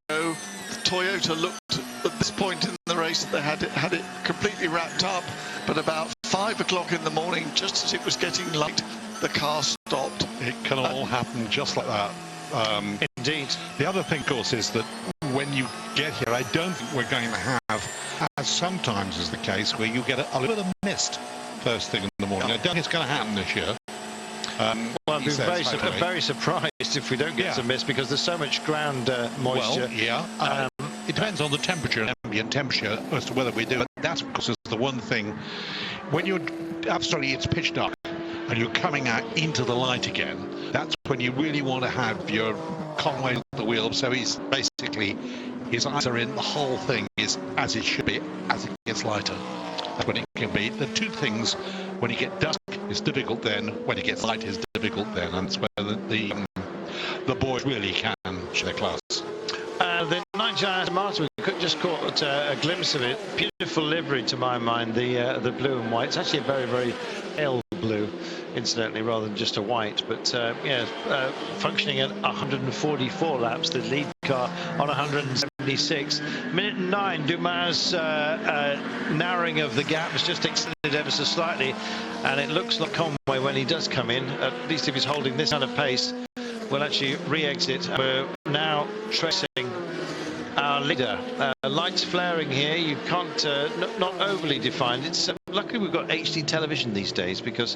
Toyota looked at this point in the race, they had it completely wrapped up, but about 5 o'clock in the morning, just as it was getting light, the car stopped. It can all happen just like that. Indeed. The other thing, of course, is that when you get here, I don't think we're going to have, as sometimes is the case, where you get a little bit of mist first thing in the morning. I don't think it's going to happen this year. Well, I'd be very surprised if we don't get some mist, because there's so much ground moisture. Well, yeah. It depends on the temperature, ambient temperature, as to whether we do it. That, of course, is the one thing. When you're absolutely, it's pitch dark, and you're coming out into the light again, that's when you really want to have your Conway at the wheel. So he's basically, his eyes are in, the whole thing is as it should be, as it gets lighter. That's when it can be. The 2 things, when you get dusk, it's difficult then. When it gets light, it's difficult then. And that's where the boys really can show their class. The 99 Martin, we just caught a glimpse of it. Beautiful livery, to my mind, the blue and white. It's actually a very, very pale blue, incidentally, rather than just a white. But functioning at 144 laps, the lead car on 176. Minute 9, Dumas' narrowing of the gap has just extended ever so slightly, and it looks like Conway, when he does come in, at least if he's holding this kind of pace, will actually re-exit. We're now tracing our leader. Lights flaring here. You can't, not overly defined. It's luckily we've got HD television these days, because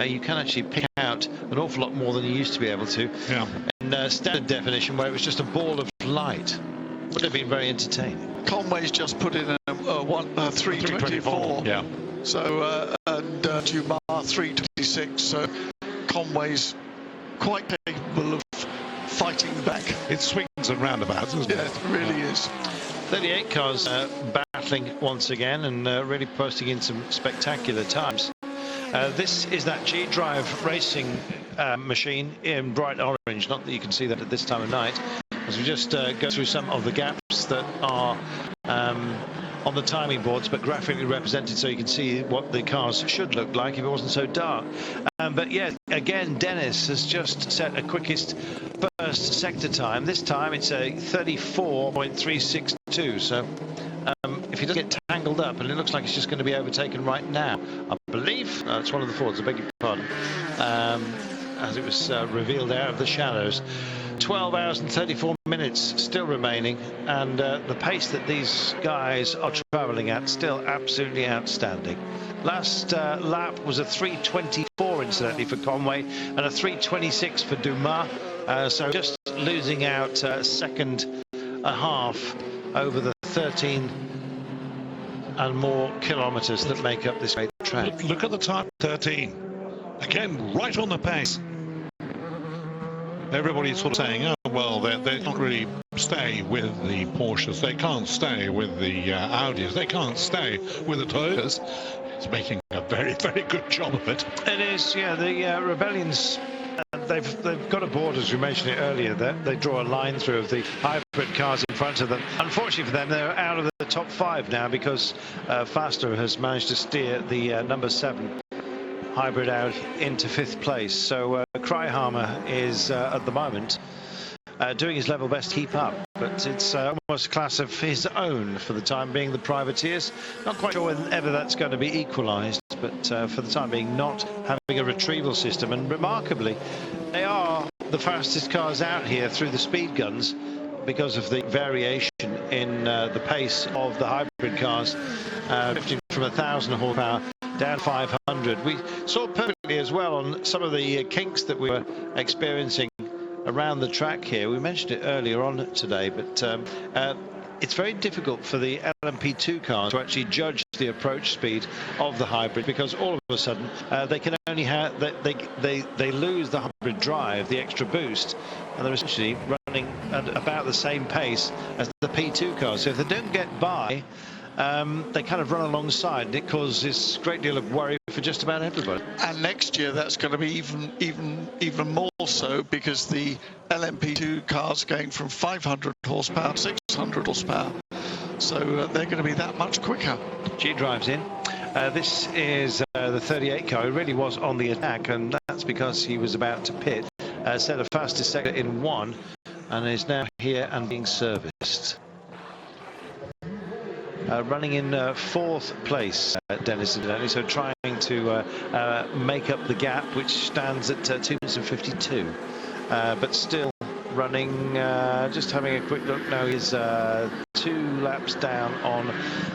you can actually pick out an awful lot more than you used to be able to. Yeah. In standard definition, where it was just a ball of light, would have been very entertaining. Conway's just put in a 324. Yeah. So and Dumas 326. So Conway's quite capable of fighting back. It swings and roundabouts, isn't it? Yeah, it really is. 38 cars battling once again, and really posting in some spectacular times. This is that G-Drive racing machine in bright orange. Not that you can see that at this time of night, as we just go through some of the gaps that are on the timing boards, but graphically represented, so you can see what the cars should look like if it wasn't so dark. But yeah, again, Dennis has just set a quickest first sector time. This time it's a 34.362. So if he doesn't get tangled up, and it looks like it's just going to be overtaken right now, I believe it's one of the Fords, I beg your pardon, as it was revealed out of the shadows. 12 hours and 34 minutes still remaining, and the pace that these guys are travelling at, still absolutely outstanding. Last lap was a 3:24 incidentally for Conway, and a 3:26 for Dumas, so just losing out second over the 13 and more kilometres that make up this great track. Look at the time, 13. Again, right on the pace. Everybody's sort of saying, oh, well, they can't really stay with the Porsches. They can't stay with the Audis. They can't stay with the Toyotas. It's making a very, very good job of it. It is, yeah. The Rebellions, they've got a board, as we mentioned it earlier, that they draw a line through of the hybrid cars in front of them. Unfortunately for them, they're out of the top 5 now because Faster has managed to steer the number 7 hybrid out into 5th place. So Kreihammer is at the moment doing his level best to keep up, but it's almost a class of his own for the time being, the privateers. Not quite sure whether that's going to be equalised, but for the time being not having a retrieval system. And remarkably, they are the fastest cars out here through the speed guns because of the variation in the pace of the hybrid cars, drifting from 1,000 horsepower down 500. We saw perfectly as well on some of the kinks that we were experiencing around the track here. We mentioned it earlier on today, but it's very difficult for the LMP2 cars to actually judge the approach speed of the hybrid, because all of a sudden they can only have they lose the hybrid drive, the extra boost, and they're essentially running at about the same pace as the P2 cars. So if they don't get by, they kind of run alongside, and it causes a great deal of worry for just about everybody. And next year that's going to be even more so, because the LMP2 cars are going from 500 horsepower to 600 horsepower, so they're going to be that much quicker. G drives in. This is the 38 car. He really was on the attack, and that's because he was about to pit, set a fastest sector in 1, and is now here and being serviced. Running in 4th place, Dennis incidentally, so trying to make up the gap, which stands at 2 minutes and 52, but still running, just having a quick look now, he's 2 laps down on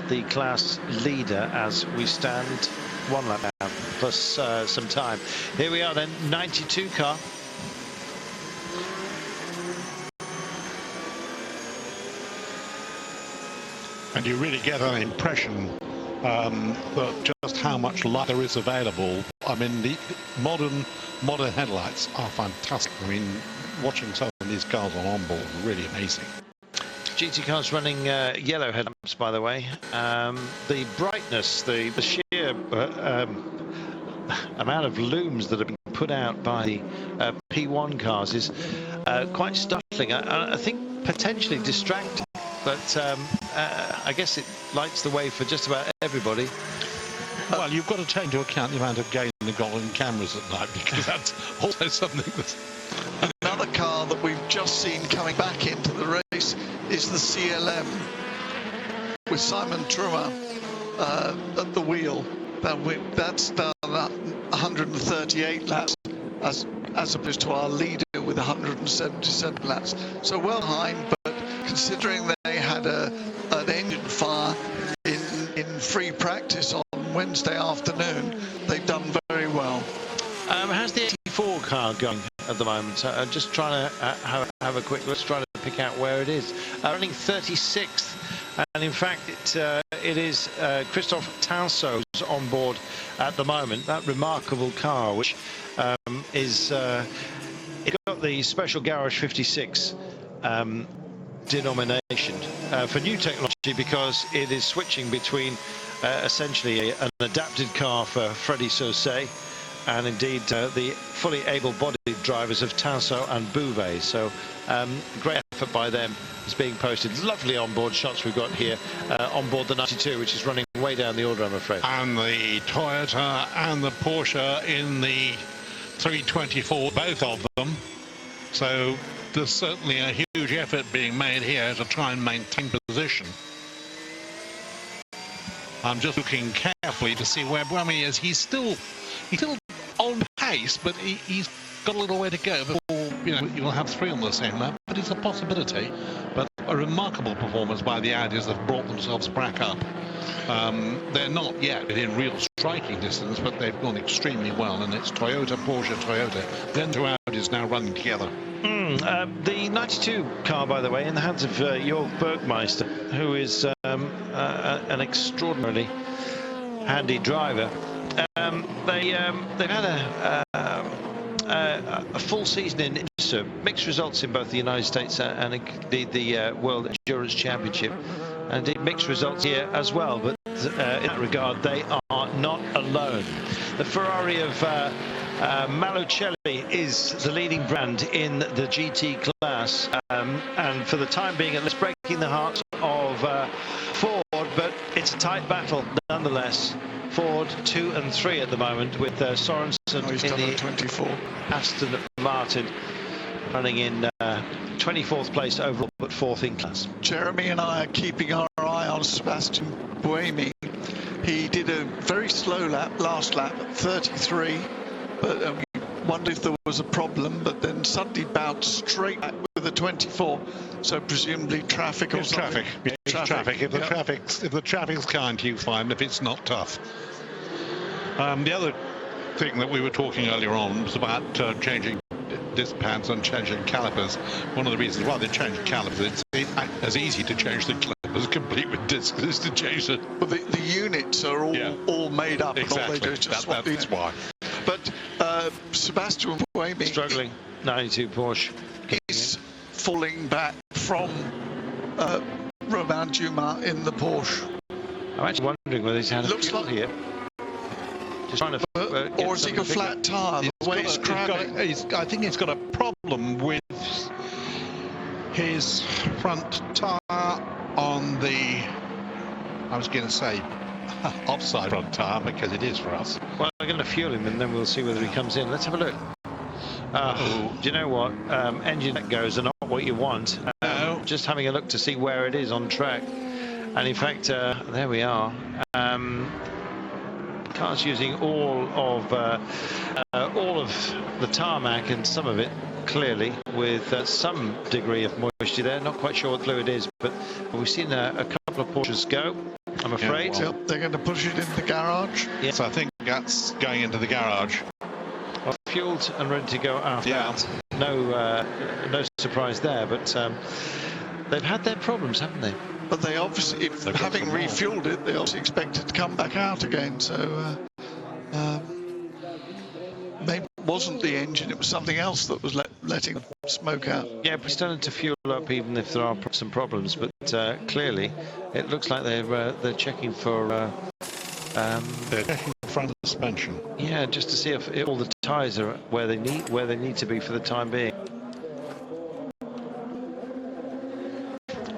the class leader as we stand, 1 lap down, plus some time. Here we are then, 92 car. And you really get an impression that just how much light there is available. I mean, the modern headlights are fantastic. I mean, watching some of these cars on onboard, really amazing. GT cars running yellow headlamps, by the way. The brightness, the sheer amount of looms that have been put out by the P1 cars is quite startling. I think potentially distracting, but I guess it lights the way for just about everybody. Well, you've got to take into account the amount of gain they've got on cameras at night, because that's also something that's... Another car that we've just seen coming back into the race is the CLM, with Simon Trumer at the wheel. That's done 138 laps as opposed to our leader with 177 laps. So well behind, but considering they had an engine fire in free practice on Wednesday afternoon, they've done very well. How's the 84 car going at the moment? I'm just trying to have a quick look, trying to pick out where it is. Running 36th, and in fact it is Christophe Tansau's on board at the moment. That remarkable car, which is it got the Special Garage 56 denomination for new technology, because it is switching between essentially an adapted car for Freddy Saussay and indeed the fully able-bodied drivers of Tansau and Bouvet. So great effort by them is being posted. Lovely onboard shots we've got here on board the 92, which is running way down the order, I'm afraid. And the Toyota and the Porsche in the 324, both of them. So there's certainly a huge effort being made here to try and maintain position. I'm just looking carefully to see where Buemi is. He's still on pace, but he's got a little way to go before, you know, you'll have 3 on the same lap. But it's a possibility. But a remarkable performance by the Audis have brought themselves back up. They're not yet within real striking distance, but they've gone extremely well. And it's Toyota, Porsche, Toyota. Then 2 Audis now running together. The 92 car, by the way, in the hands of Jörg Bergmeister, who is an extraordinarily handy driver. They've had a full season in IMSA, mixed results in both the United States and the World Endurance Championship, and indeed mixed results here as well. But in that regard, they are not alone. The Ferrari of Malucelli is the leading brand in the GT class, and for the time being, at least breaking the hearts of Ford, but it's a tight battle nonetheless. Ford 2 and 3 at the moment, with Sorensen in the 24. Aston Martin running in 24th place overall, but 4th in class. Jeremy and I are keeping our eye on Sebastian Buemi. He did a very slow last lap at 33, but we wondered if there was a problem, but then suddenly bounced straight back with a 24, so presumably traffic or something. Traffic. If the traffic's kind to you, fine. If it's not, tough. The other thing that we were talking earlier on was about changing disc pads and changing calipers. One of the reasons why they changed calipers, it's as easy to change the calipers complete with discs as to change the... Well, the units are all made up. Exactly. They just that's why. But Sebastian Buemi, struggling. 92 Porsche is falling back from Romain Dumas in the Porsche. I'm actually wondering whether he's had a fuel here. Just trying to, or has he got a flat tyre? The way it's crabbing. I think he's got a problem with his front tyre on the, I was going to say, offside front tyre, because it is for us. Well, we're going to fuel him and then we'll see whether he comes in. Let's have a look. Do you know what? Engine that goes are not what you want. Just having a look to see where it is on track. And in fact, there we are. Car's using all of the tarmac, and some of it clearly with some degree of moisture there. Not quite sure what fluid is, but we've seen a couple of Porsches go, I'm afraid. Yeah, well, they're going to push it in the garage. Yes, I think that's going into the garage. Well, fueled and ready to go after that. No surprise there, but they've had their problems, haven't they? But they obviously, having refueled it, they obviously expect it to come back out again. So maybe it wasn't the engine, it was something else that was letting smoke out. Yeah, we're starting to fuel up even if there are some problems. But clearly, it looks like they're checking for. They're checking front suspension. Yeah, just to see if all the tyres are where they need to be for the time being.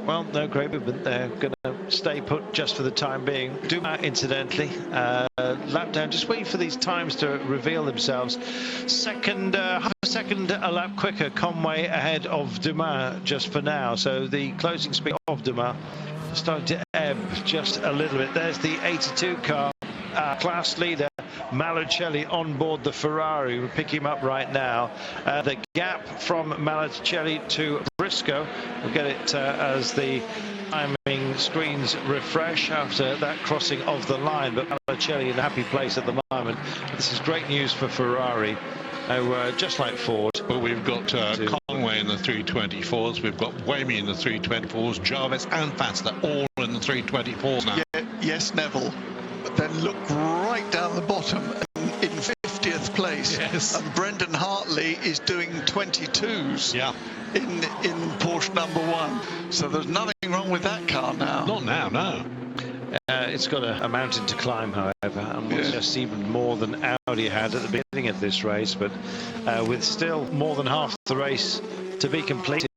Well, no great movement. They're going to stay put just for the time being. Dumas, incidentally, lap down. Just wait for these times to reveal themselves. Half a second a lap quicker. Conway ahead of Dumas just for now. So the closing speed of Dumas starting to ebb just a little bit. There's the 82 car. Class leader Malucelli on board the Ferrari. We'll pick him up right now. The gap from Malucelli to Briscoe, we'll get it as the timing screens refresh after that crossing of the line, but Malucelli in a happy place at the moment. This is great news for Ferrari. Just like Ford. But we've got Conway in the 324s, we've got Buemi in the 324s, Jarvis and Faster all in the 324s now. Yeah, yes, Neville. But then look right down the bottom in 50th place. Yes. And Brendan Hartley is doing 22s. Yeah. In Porsche #1. So there's nothing wrong with that car now. Not now, no. It's got a mountain to climb, however, and just even more than Audi had at the beginning of this race, but with still more than half the race to be completed.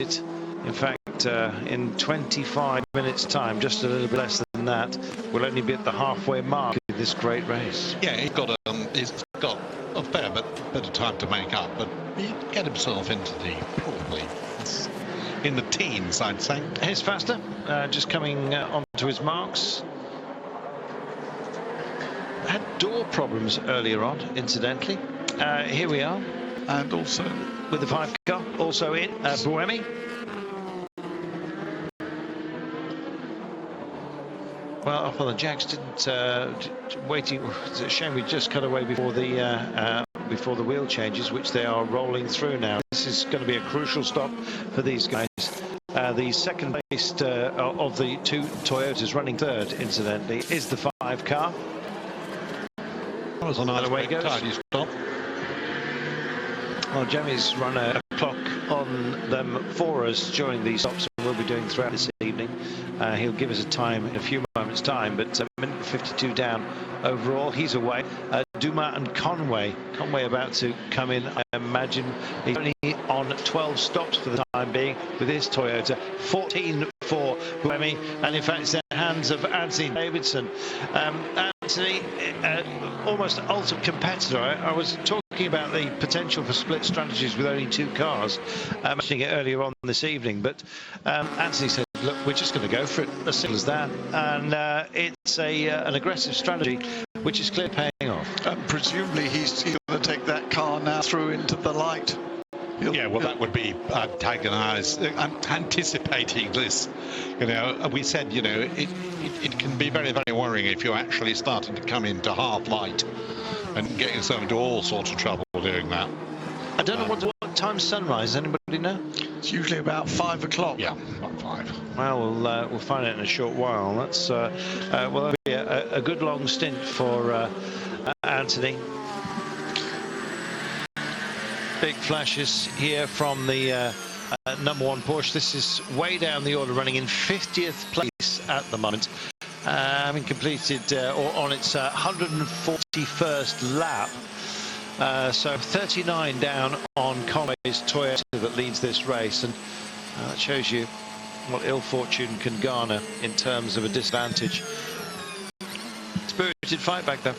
In fact, in 25 minutes time, just a little bit less than that, we'll only be at the halfway mark of this great race. Yeah, he's got a fair bit of time to make up, but he get himself into the probably in the teens, I'd say. Here's Faster, just coming onto his marks. Had door problems earlier on, incidentally. Here we are. And also with the 5 car, also in Buemi. Well, up on the jacks, didn't waiting. It's a shame we just cut away before the before the wheel changes, which they are rolling through now. This is going to be a crucial stop for these guys. The second place of the two Toyotas, running third, incidentally, is the 5 car. That was a nice tidy stop. Well, Jamie's run a clock on them for us during these stops, and we'll be doing throughout this evening. He'll give us a time in a few moments' time, but a minute 52 down overall. He's away. Dumas and Conway about to come in. I imagine he's only on 12 stops for the time being with his Toyota. 14 for Remy, and in fact it's the hands of Anthony Davidson. Anthony, almost ultimate competitor. I was talking about the potential for split strategies with only 2 cars, mentioning it earlier on this evening, but Anthony said, look, we're just going to go for it, as simple as that, and it's an aggressive strategy which is clearly paying off. Presumably he's going to take that car now through into the light. That would be anticipating this. You know, we said, you know, it can be very, very worrying if you're actually starting to come into half light and get yourself into all sorts of trouble doing that. I don't know what time sunrise. Anybody know? It's usually about 5 o'clock. Yeah, about 5. Well, we'll find out in a short while. That's that'll be a good long stint for Anthony. Big flashes here from the number 1 Porsche. This is way down the order, running in 50th place at the moment, having completed or on its 141st lap. So 39 down on Conway's Toyota that leads this race, and that shows you what ill fortune can garner in terms of a disadvantage. Spirited fight back there.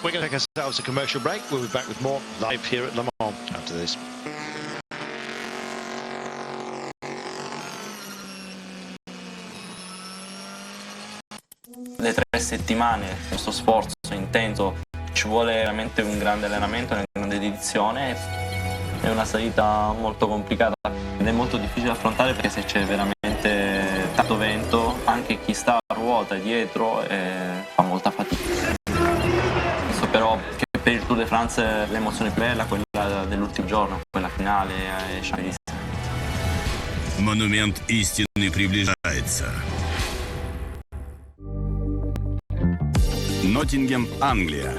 We're going to take ourselves a commercial break. We'll be back with more live here at Le Mans after this. Le 3 settimane, questo sforzo intenso, ci vuole veramente un grande allenamento, una grande dedizione. È una salita molto complicata ed è molto difficile da affrontare, perché se c'è veramente tanto vento, anche chi sta a ruota dietro fa molta fatica. Penso però che per il Tour de France l'emozione più bella è quella dell'ultimo giorno, quella finale ai Champs-Élysées. Монумент истины приближается. Ноттингем, Англия.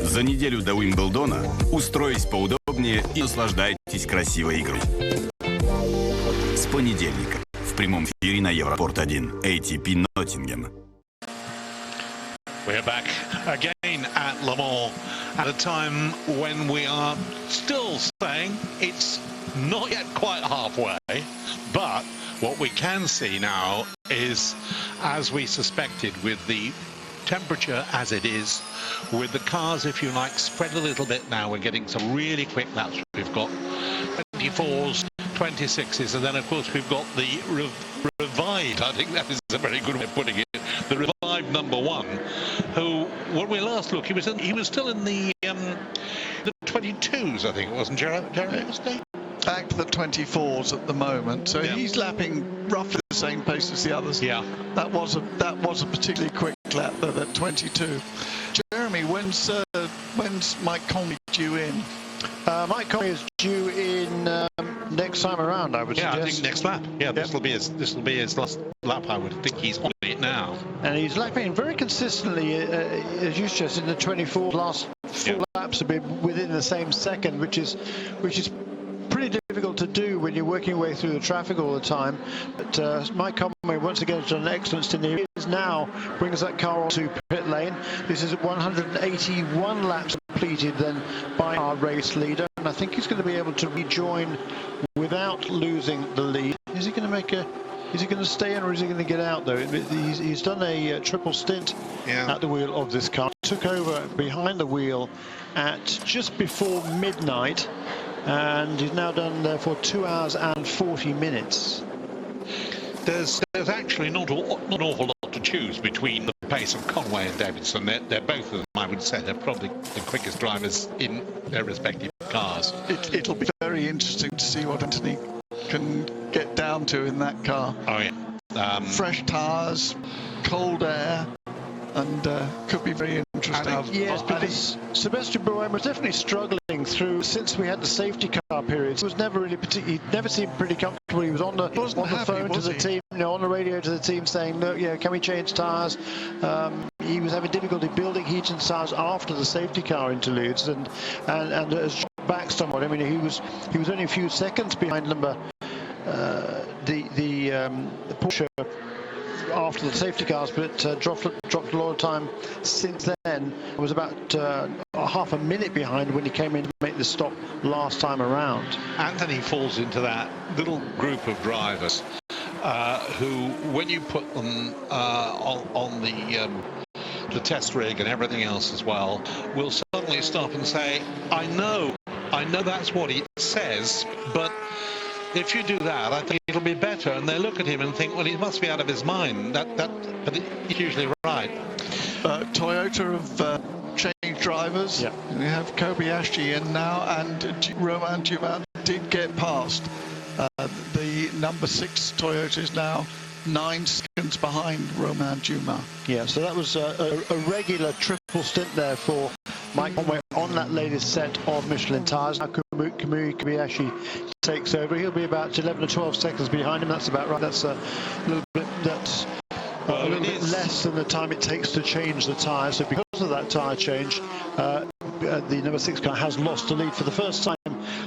За неделю до Уимблдона устройтесь поудобнее и наслаждайтесь красивой игрой. С понедельника в прямом эфире на Европорт 1 ATP Ноттингем. We're back again at Le Mans at a time when we are still saying it's not yet quite halfway, but what we can see now is, as we suspected, with the temperature as it is, with the cars, if you like, spread a little bit now, we're getting some really quick laps. We've got 24s, 26s, and then of course we've got the revived, I think that is a very good way of putting it, the revived number 1, who, when we last looked, he was still in the 22s, I think it wasn't, Jeremy, wasn't he? Back to the 24s at the moment, so he's lapping roughly the same pace as the others. Yeah, that was a particularly quick lap though, at 22. Jeremy, when's Mike Conway due in? Mike Conway is due in next time around, I would suggest. Yeah, I think next lap. Yeah, this will be his last lap. I would think he's on it now. And he's lapping very consistently, as you suggested, in the 24 last 4 laps have been within the same second, which is pretty difficult to do when you're working your way through the traffic all the time. But Mike Conway once again has done an excellent stint. He is now brings that car onto pit lane. This is 181 laps completed then by our race leader, and I think he's going to be able to rejoin without losing the lead. Is he going to stay in, or is he going to get out though? He's done a triple stint at the wheel of this car. Took over behind the wheel at just before midnight, and he's now done therefore 2 hours and 40 minutes. There's actually not an awful lot to choose between the pace of Conway and Davidson. They're both of them, I would say, they're probably the quickest drivers in their respective cars. It'll be very interesting to see what Anthony can get down to in that car. Oh yeah. Fresh tyres, cold air. and could be very interesting. Yes, because Sebastian Buemi was definitely struggling through since we had the safety car period. He was never really he'd never seemed pretty comfortable. He was on the phone to the team, on the radio to the team, saying, look, can we change tyres? He was having difficulty building heat and tyres after the safety car interludes, and has back somewhat. I mean, he was only a few seconds behind the Porsche after the safety cars, but dropped a lot of time since then. It was about half a minute behind when he came in to make the stop last time around. Anthony falls into that little group of drivers who, when you put them on the test rig and everything else as well, will suddenly stop and say, I know that's what he says, but if you do that, I think it'll be better. And they look at him and think, well, he must be out of his mind. But he's usually right. Toyota have changed drivers. Yeah. We have Kobayashi in now, and Romain Dumas did get past. The number 6 Toyota is now 9 seconds behind Romain Dumas. Yeah, so that was a regular triple stint there for Mike Conway on that latest set of Michelin tyres. Now Kamui Kobayashi takes over. He'll be about 11 or 12 seconds behind him. That's about right. That's a little bit less than the time it takes to change the tyres. So because of that tyre change, the number 6 car has lost the lead for the first time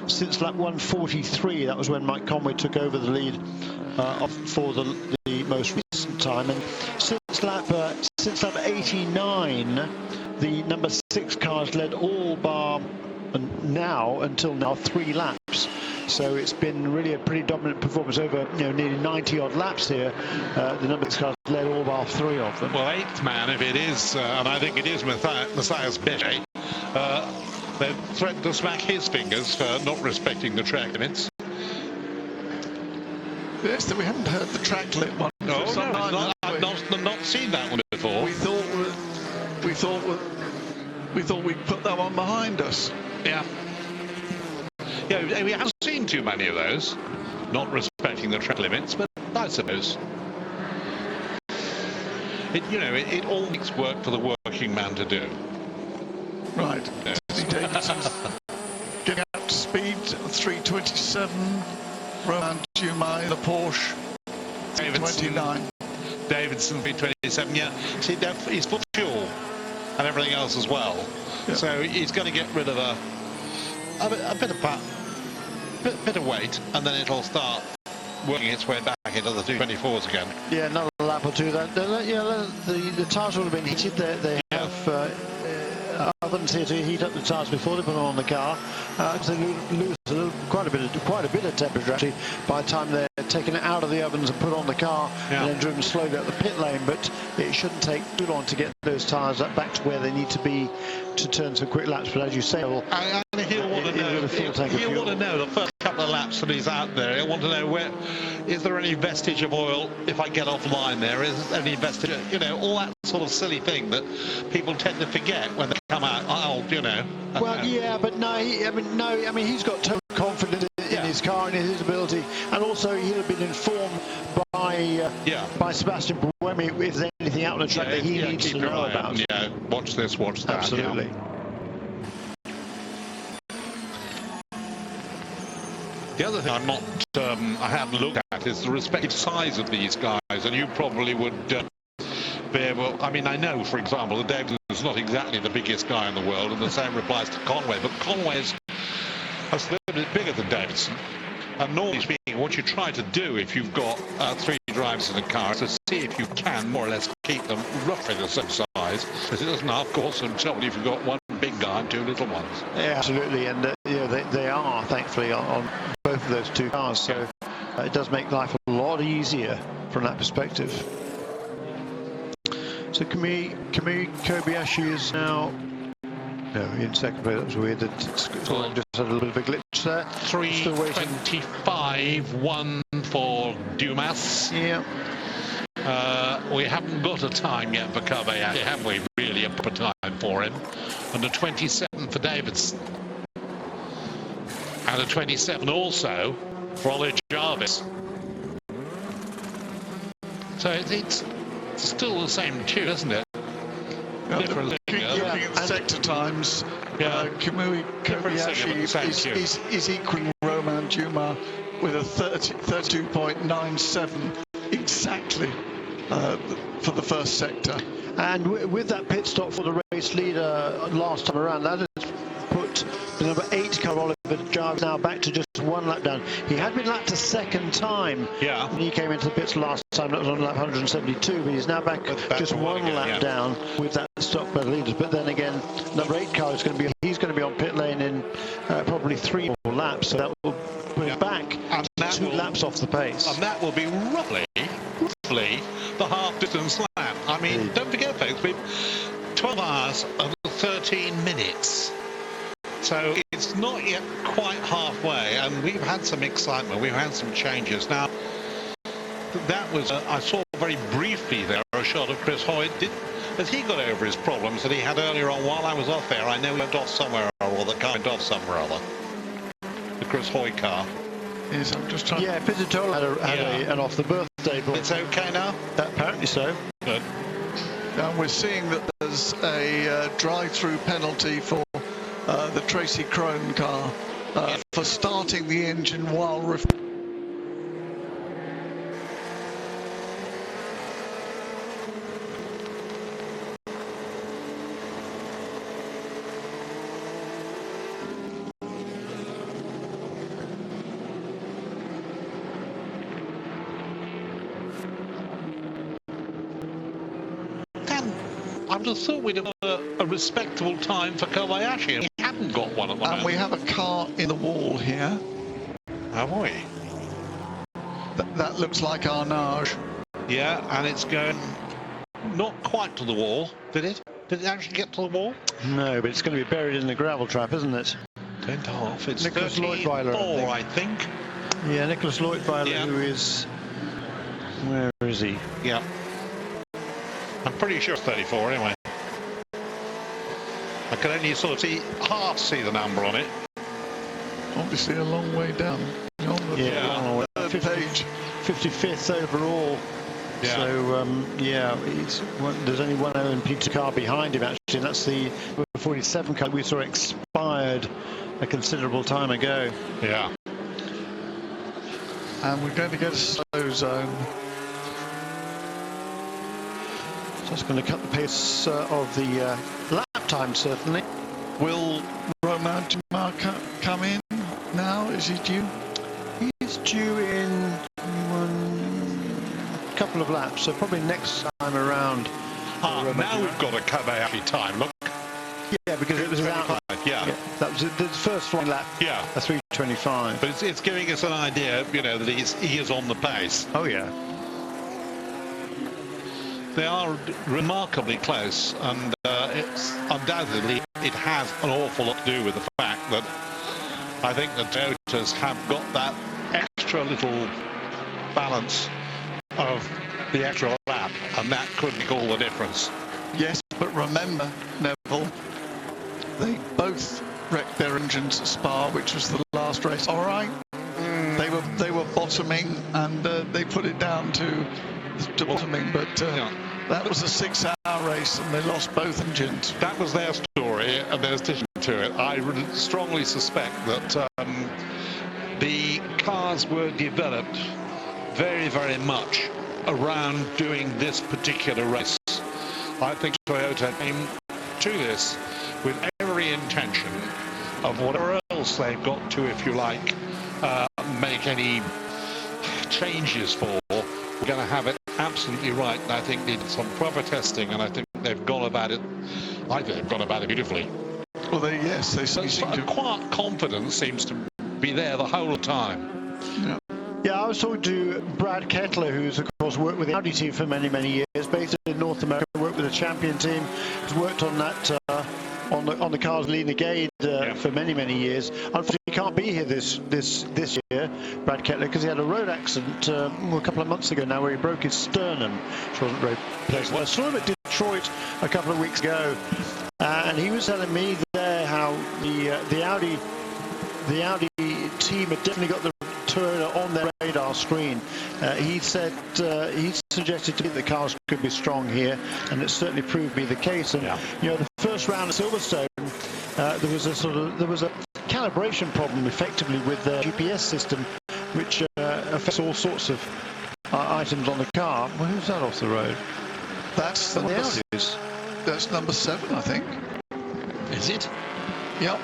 since lap 143. That was when Mike Conway took over the lead for the most recent time. And since lap 89, the number 6 cars led all bar until now 3 laps. So it's been really a pretty dominant performance over nearly 90 odd laps here. The number 6 cars led all bar 3 of them. Well, 8th man, if it is, and I think it is Matthias Bechet, they threatened to smack his fingers for not respecting the track limits. Yes, that we haven't heard the track limit one. No, I've not seen that one before. We thought we'd put that one behind us. Yeah. Yeah, we haven't seen too many of those, not respecting the track limits, but I suppose it all makes work for the working man to do. Right. Davidson's getting up to speed, 3:27. Romain Dumas in the Porsche, 3:29. Davidson 3:27. Yeah, see, he's full fuel and everything else as well. Yeah. So he's going to get rid of a bit of weight, and then it'll start working its way back into the 224s again. Yeah, another lap or two. The tyres would have been heated. They have ovens here to heat up the tyres before they put them on the car. So they lose quite a bit of temperature actually by the time they're taken out of the ovens and put on the car and then driven slowly up the pit lane. But it shouldn't take too long to get those tyres back to where they need to be to turn some quick laps. But as you say, he'll want to know the first couple of laps that he's out there. He'll want to know is there any vestige of oil if I get offline there? Is there any vestige, all that sort of silly thing that people tend to forget when they come out. Well, yeah, but he's got total confidence in his car and in his ability, and also he'll have been informed by Sebastian Buemi if there's anything out on the track that he needs to know about. Yeah, watch this, watch that. Absolutely. Yeah. The other thing I haven't looked at is the respective size of these guys, and you probably would be able. I mean, I know, for example, that Davidson is not exactly the biggest guy in the world, and the same applies to Conway, but Conway is a little bit bigger than Davidson. And normally speaking, what you try to do if you've got 3 drivers in a car is to see if you can more or less keep them roughly the same size, because it doesn't, of course, trouble if you've got one big guy and 2 little ones. Yeah, absolutely, and they are thankfully on both of those 2 cars, so it does make life a lot easier from that perspective. So Kamui Kobayashi is now in second place. That was weird. Just had a little bit of a glitch there. 3:25.1 for Dumas. Yeah. We haven't got a time yet for Kobayashi, have we? Really a proper time for him. And a 27 for Davidson. And a 27 also for Oliver Jarvis. So it's still the same tune, isn't it? Different Looking at the sector times, Kamui Kobayashi is equaling Romain Dumas with a 32.97 exactly for the first sector. And with that pit stop for the race leader last time around, that has put the number 8 car, Oliver Jarvis, now back to just 1 lap down. He had been lapped a second time when he came into the pits last time. That was on lap 172, but he's now back just 1 lap down with that stop by the leaders. But then again, number 8 car is going to be, he's going to be on pit lane in probably 3 more laps, so that will put him back to 2 laps off the pace. And that will be roughly the half distance lap. I mean, don't forget, folks, we've 12 hours and 13 minutes. So it's not yet quite halfway, and we've had some excitement, we've had some changes. Now, that was, I saw very briefly there a shot of Chris Hoy. Has he got over his problems that he had earlier on while I was off there? I know he went off somewhere, or the car went off somewhere or other. The Chris Hoy car. Yes, I'm just trying. Yeah, Pizzatola had an off the birthday. But it's okay now? Apparently so. Good. And we're seeing that there's a drive-through penalty for the Tracy Crone car for starting the engine while I would have thought we'd have got a respectable time for Kobayashi, and we haven't got one at the moment. And we have a car in the wall here. Have we? That looks like Arnage. Yeah, and it's going not quite to the wall, did it? Did it actually get to the wall? No, but it's going to be buried in the gravel trap, isn't it? 10.5. It's Nicholas 34, Leutweiler, I think. Yeah, Nicholas Leutweiler, who is... Where is he? Yeah. I'm pretty sure it's 34 anyway. I can only sort of see the number on it. Obviously a long way down. On the third page. 55th overall. Yeah. So, there's only one LMP2 car behind him, actually, and that's the 47 car we saw expired a considerable time ago. Yeah. And we're going to get a slow zone. That's going to cut the pace of the lap time, certainly. Will Romain Dumas come in now? Is he due? He's due in 1 couple of laps, so probably next time around. Now we've got a Kobayashi time, look. Yeah, because it was around. Yeah. That was the first flying lap. Yeah. A 3:25. But it's giving us an idea, you know, that he is on the pace. Oh yeah. They are remarkably close, and it's undoubtedly it has an awful lot to do with the fact that I think the Toyotas have got that extra little balance of the extra lap, and that could make all the difference. Yes, but remember, Neville, they both wrecked their engines at Spa, which was the last race. All right, they were bottoming, and they put it down to bottoming, but that was a 6-hour race, and they lost both engines. That was their story, and there's addition to it. I strongly suspect that the cars were developed very, very much around doing this particular race. I think Toyota came to this with every intention of whatever else they've got to, if you like, make any changes for. We're going to have it absolutely right, and I think they did some proper testing, and I think they've gone about it. I think they've gone about it beautifully. Well, they seem to. Quiet confidence seems to be there the whole time. Yeah, I was talking to Brad Kettler, who's of course worked with the Audi team for many, many years, based in North America, worked with the champion team, has worked on that on the cars leading again for many, many years. Unfortunately, he can't be here this year, Brad Kettler, because he had a road accident a couple of months ago now where he broke his sternum, which wasn't very pleasant. I saw him at Detroit a couple of weeks ago, and he was telling me there how the Audi team had definitely got the Toyota on their radar screen. He said suggested to me that the cars could be strong here, and it certainly proved to be the case. And you know, the first round at Silverstone, there was a calibration problem effectively with the GPS system, which affects all sorts of items on the car. Well, who's that off the road? That's the Audis. That's number 7, I think. Is it? Yep.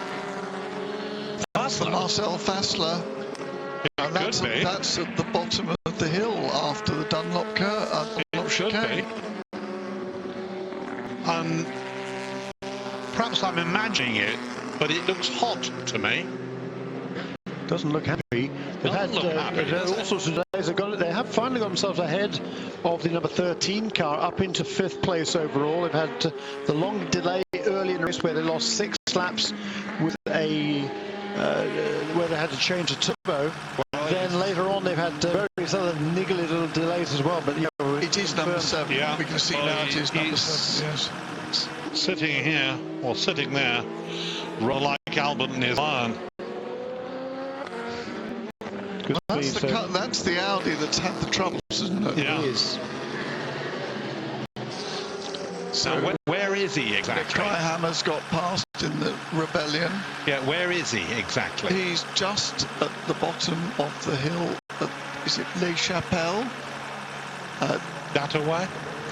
That's the Marcel Fassler. And that's at the bottom of the hill after the Dunlop curve. It should be. Perhaps I'm imagining it, but it looks hot to me. Doesn't look happy. They've had all sorts of days. They have finally got themselves ahead of the number 13 car up into 5th place overall. They've had the long delay early in the race where they lost 6 laps with a where they had to change the turbo. Then later on they've had various other niggly little delays as well. But it is number 7. Yeah, we can see now it is number 7. Yes. Sitting here or sitting there, rather like Albert and his iron. That's the Audi that's had the troubles, isn't it? Yeah. It is. So where is he exactly? Hammer's got past in the rebellion. Yeah, where is he exactly? He's just at the bottom of the hill. Is it Les Chapelles? That away?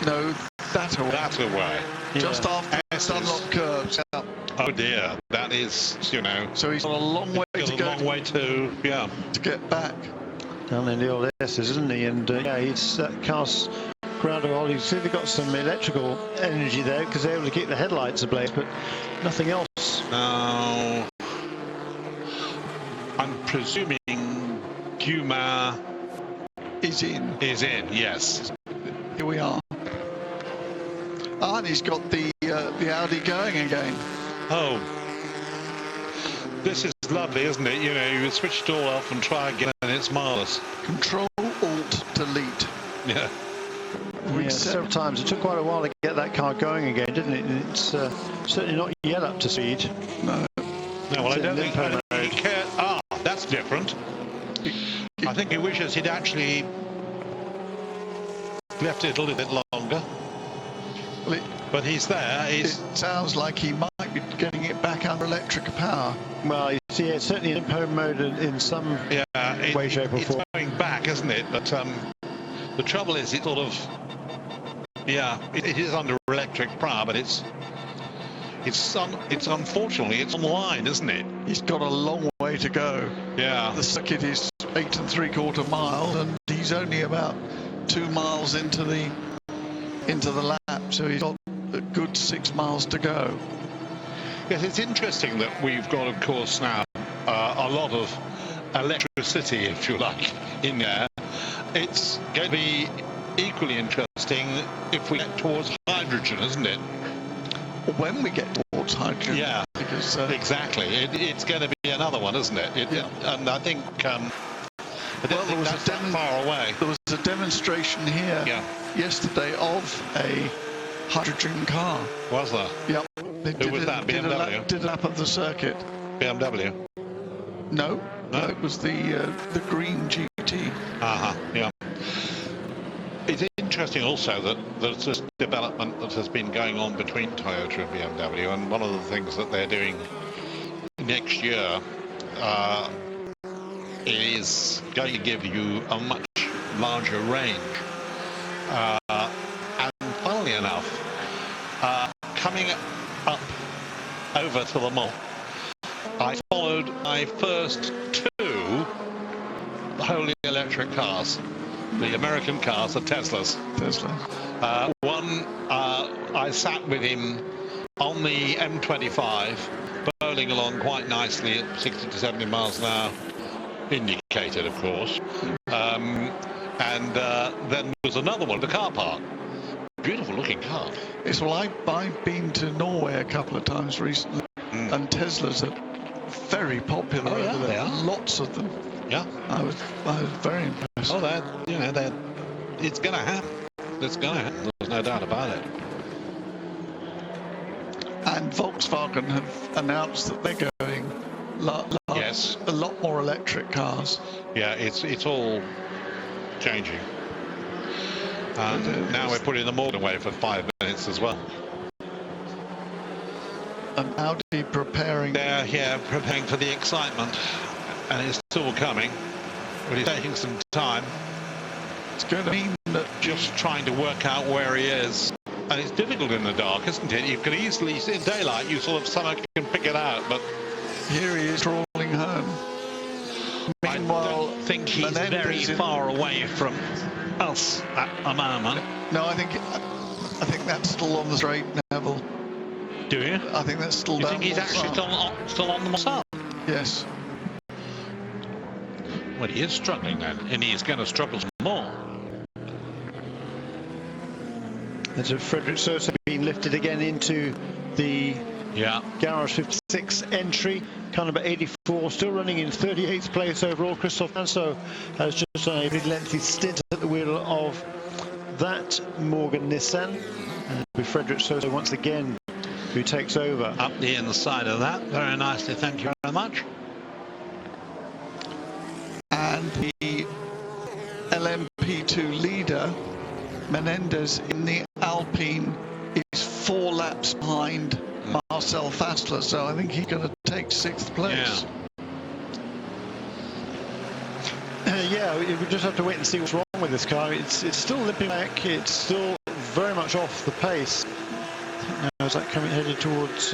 No, that away. That away. Just after Dunlop curves. Yeah. Oh dear, that is, you know. So he's got a long way to go. A long way to get back. Down in the old S's, isn't he? And he's car's ground of all. You see they've got some electrical energy there because they're able to keep the headlights ablaze, but nothing else. Now, I'm presuming Dumas is in. Yes. Here we are. And he's got the Audi going again. Oh, this is lovely, isn't it? You know, you switch it all off and try again, and it's marvelous. Control Alt Delete. Yeah. Several times. It took quite a while to get that car going again, didn't it? And it's certainly not yet up to speed. No. No, well, I don't think he cared. Ah, that's different. I think he wishes he'd actually left it a little bit longer. Well, but he's there. It sounds like he might be getting it back under electric power. Well, you see, it's certainly in home mode in some way, shape or form. It's going back, isn't it? But the trouble is, it sort of, it is under electric power, but it's unfortunately it's on the line, isn't it? He's got a long way to go. Yeah. The circuit is 8 3/4 miles, and he's only about 2 miles into the lap, so he's got a good 6 miles to go. Yes, it's interesting that we've got, of course, now a lot of electricity, if you like, in there. It's going to be equally interesting if we get towards hydrogen, isn't it? When we get towards hydrogen. Yeah, because exactly. It's going to be another one, isn't it? And I think there was far away. There was a demonstration here yesterday of a hydrogen car. Was there? Yep. Who was that? BMW? Did a lap of the circuit. BMW? No, it was the green GT. Yeah. It's interesting also that there's this development that has been going on between Toyota and BMW, and one of the things that they're doing next year is going to give you a much larger range. And funnily enough, coming up over to the Mans, I followed my first 2 wholly electric cars. The American cars, the Teslas. One, I sat with him on the M25, bowling along quite nicely at 60 to 70 miles an hour, indicated, of course. And then there was another one, the car park. Beautiful looking car. Yes, well, I've been to Norway a couple of times recently, and Teslas are very popular over there. They are. Lots of them. Yeah. I was very impressed. Oh, it's going to happen. It's going to happen. There's no doubt about it. And Volkswagen have announced that they're going a lot more electric cars. Yeah, it's all changing. And now we're putting them all away for 5 minutes as well. And Audi preparing. They're preparing for the excitement, and it's still coming, but it's taking some time. It's going to mean that just trying to work out where he is. And it's difficult in the dark, isn't it? You could easily, in daylight, you sort of somehow can pick it out, but here he is crawling home. Meanwhile, I don't think he's very far away from us at the moment. No, I think that's still on the straight, Neville. Do you? I think that's still. You think he's actually still on the Mossad? Yes. Well, he is struggling then, and he's going to struggle some more. There's a Frederick Sosa being lifted again into the Garage 56 entry. Car number 84 still running in 38th place overall. Christoph Manso has just done a pretty lengthy stint at the wheel of that Morgan Nissan. And with Frederick Sosa once again who takes over. Up the inside of that. Very nicely, thank you very much. And the LMP2 leader, Menendez, in the Alpine is 4 laps behind Marcel Fassler, so I think he's going to take 6th place. Yeah, we just have to wait and see what's wrong with this car. It's still limping back. It's still very much off the pace. Now is that headed towards?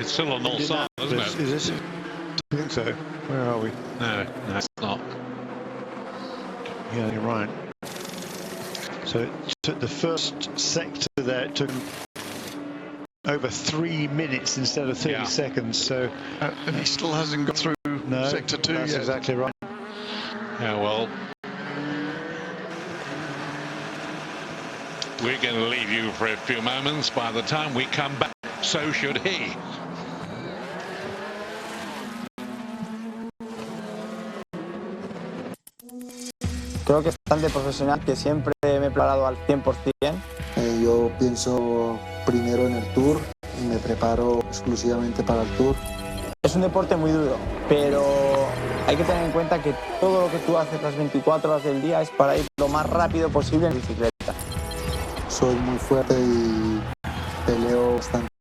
It's still on all sides, isn't it? Is it? I think so. Where are we? No, it's not. Yeah, you're right. So it took the first sector there, it took over 3 minutes instead of 30 seconds. So and he still hasn't got through sector 2 that's yet. Exactly right. Yeah, well, we're going to leave you for a few moments. By the time we come back, so should he. Creo que es bastante profesional, que siempre me he preparado al 100%. Yo pienso primero en el Tour y me preparo exclusivamente para el Tour. Es un deporte muy duro, pero hay que tener en cuenta que todo lo que tú haces las 24 horas del día es para ir lo más rápido posible en bicicleta. Soy muy fuerte y peleo bastante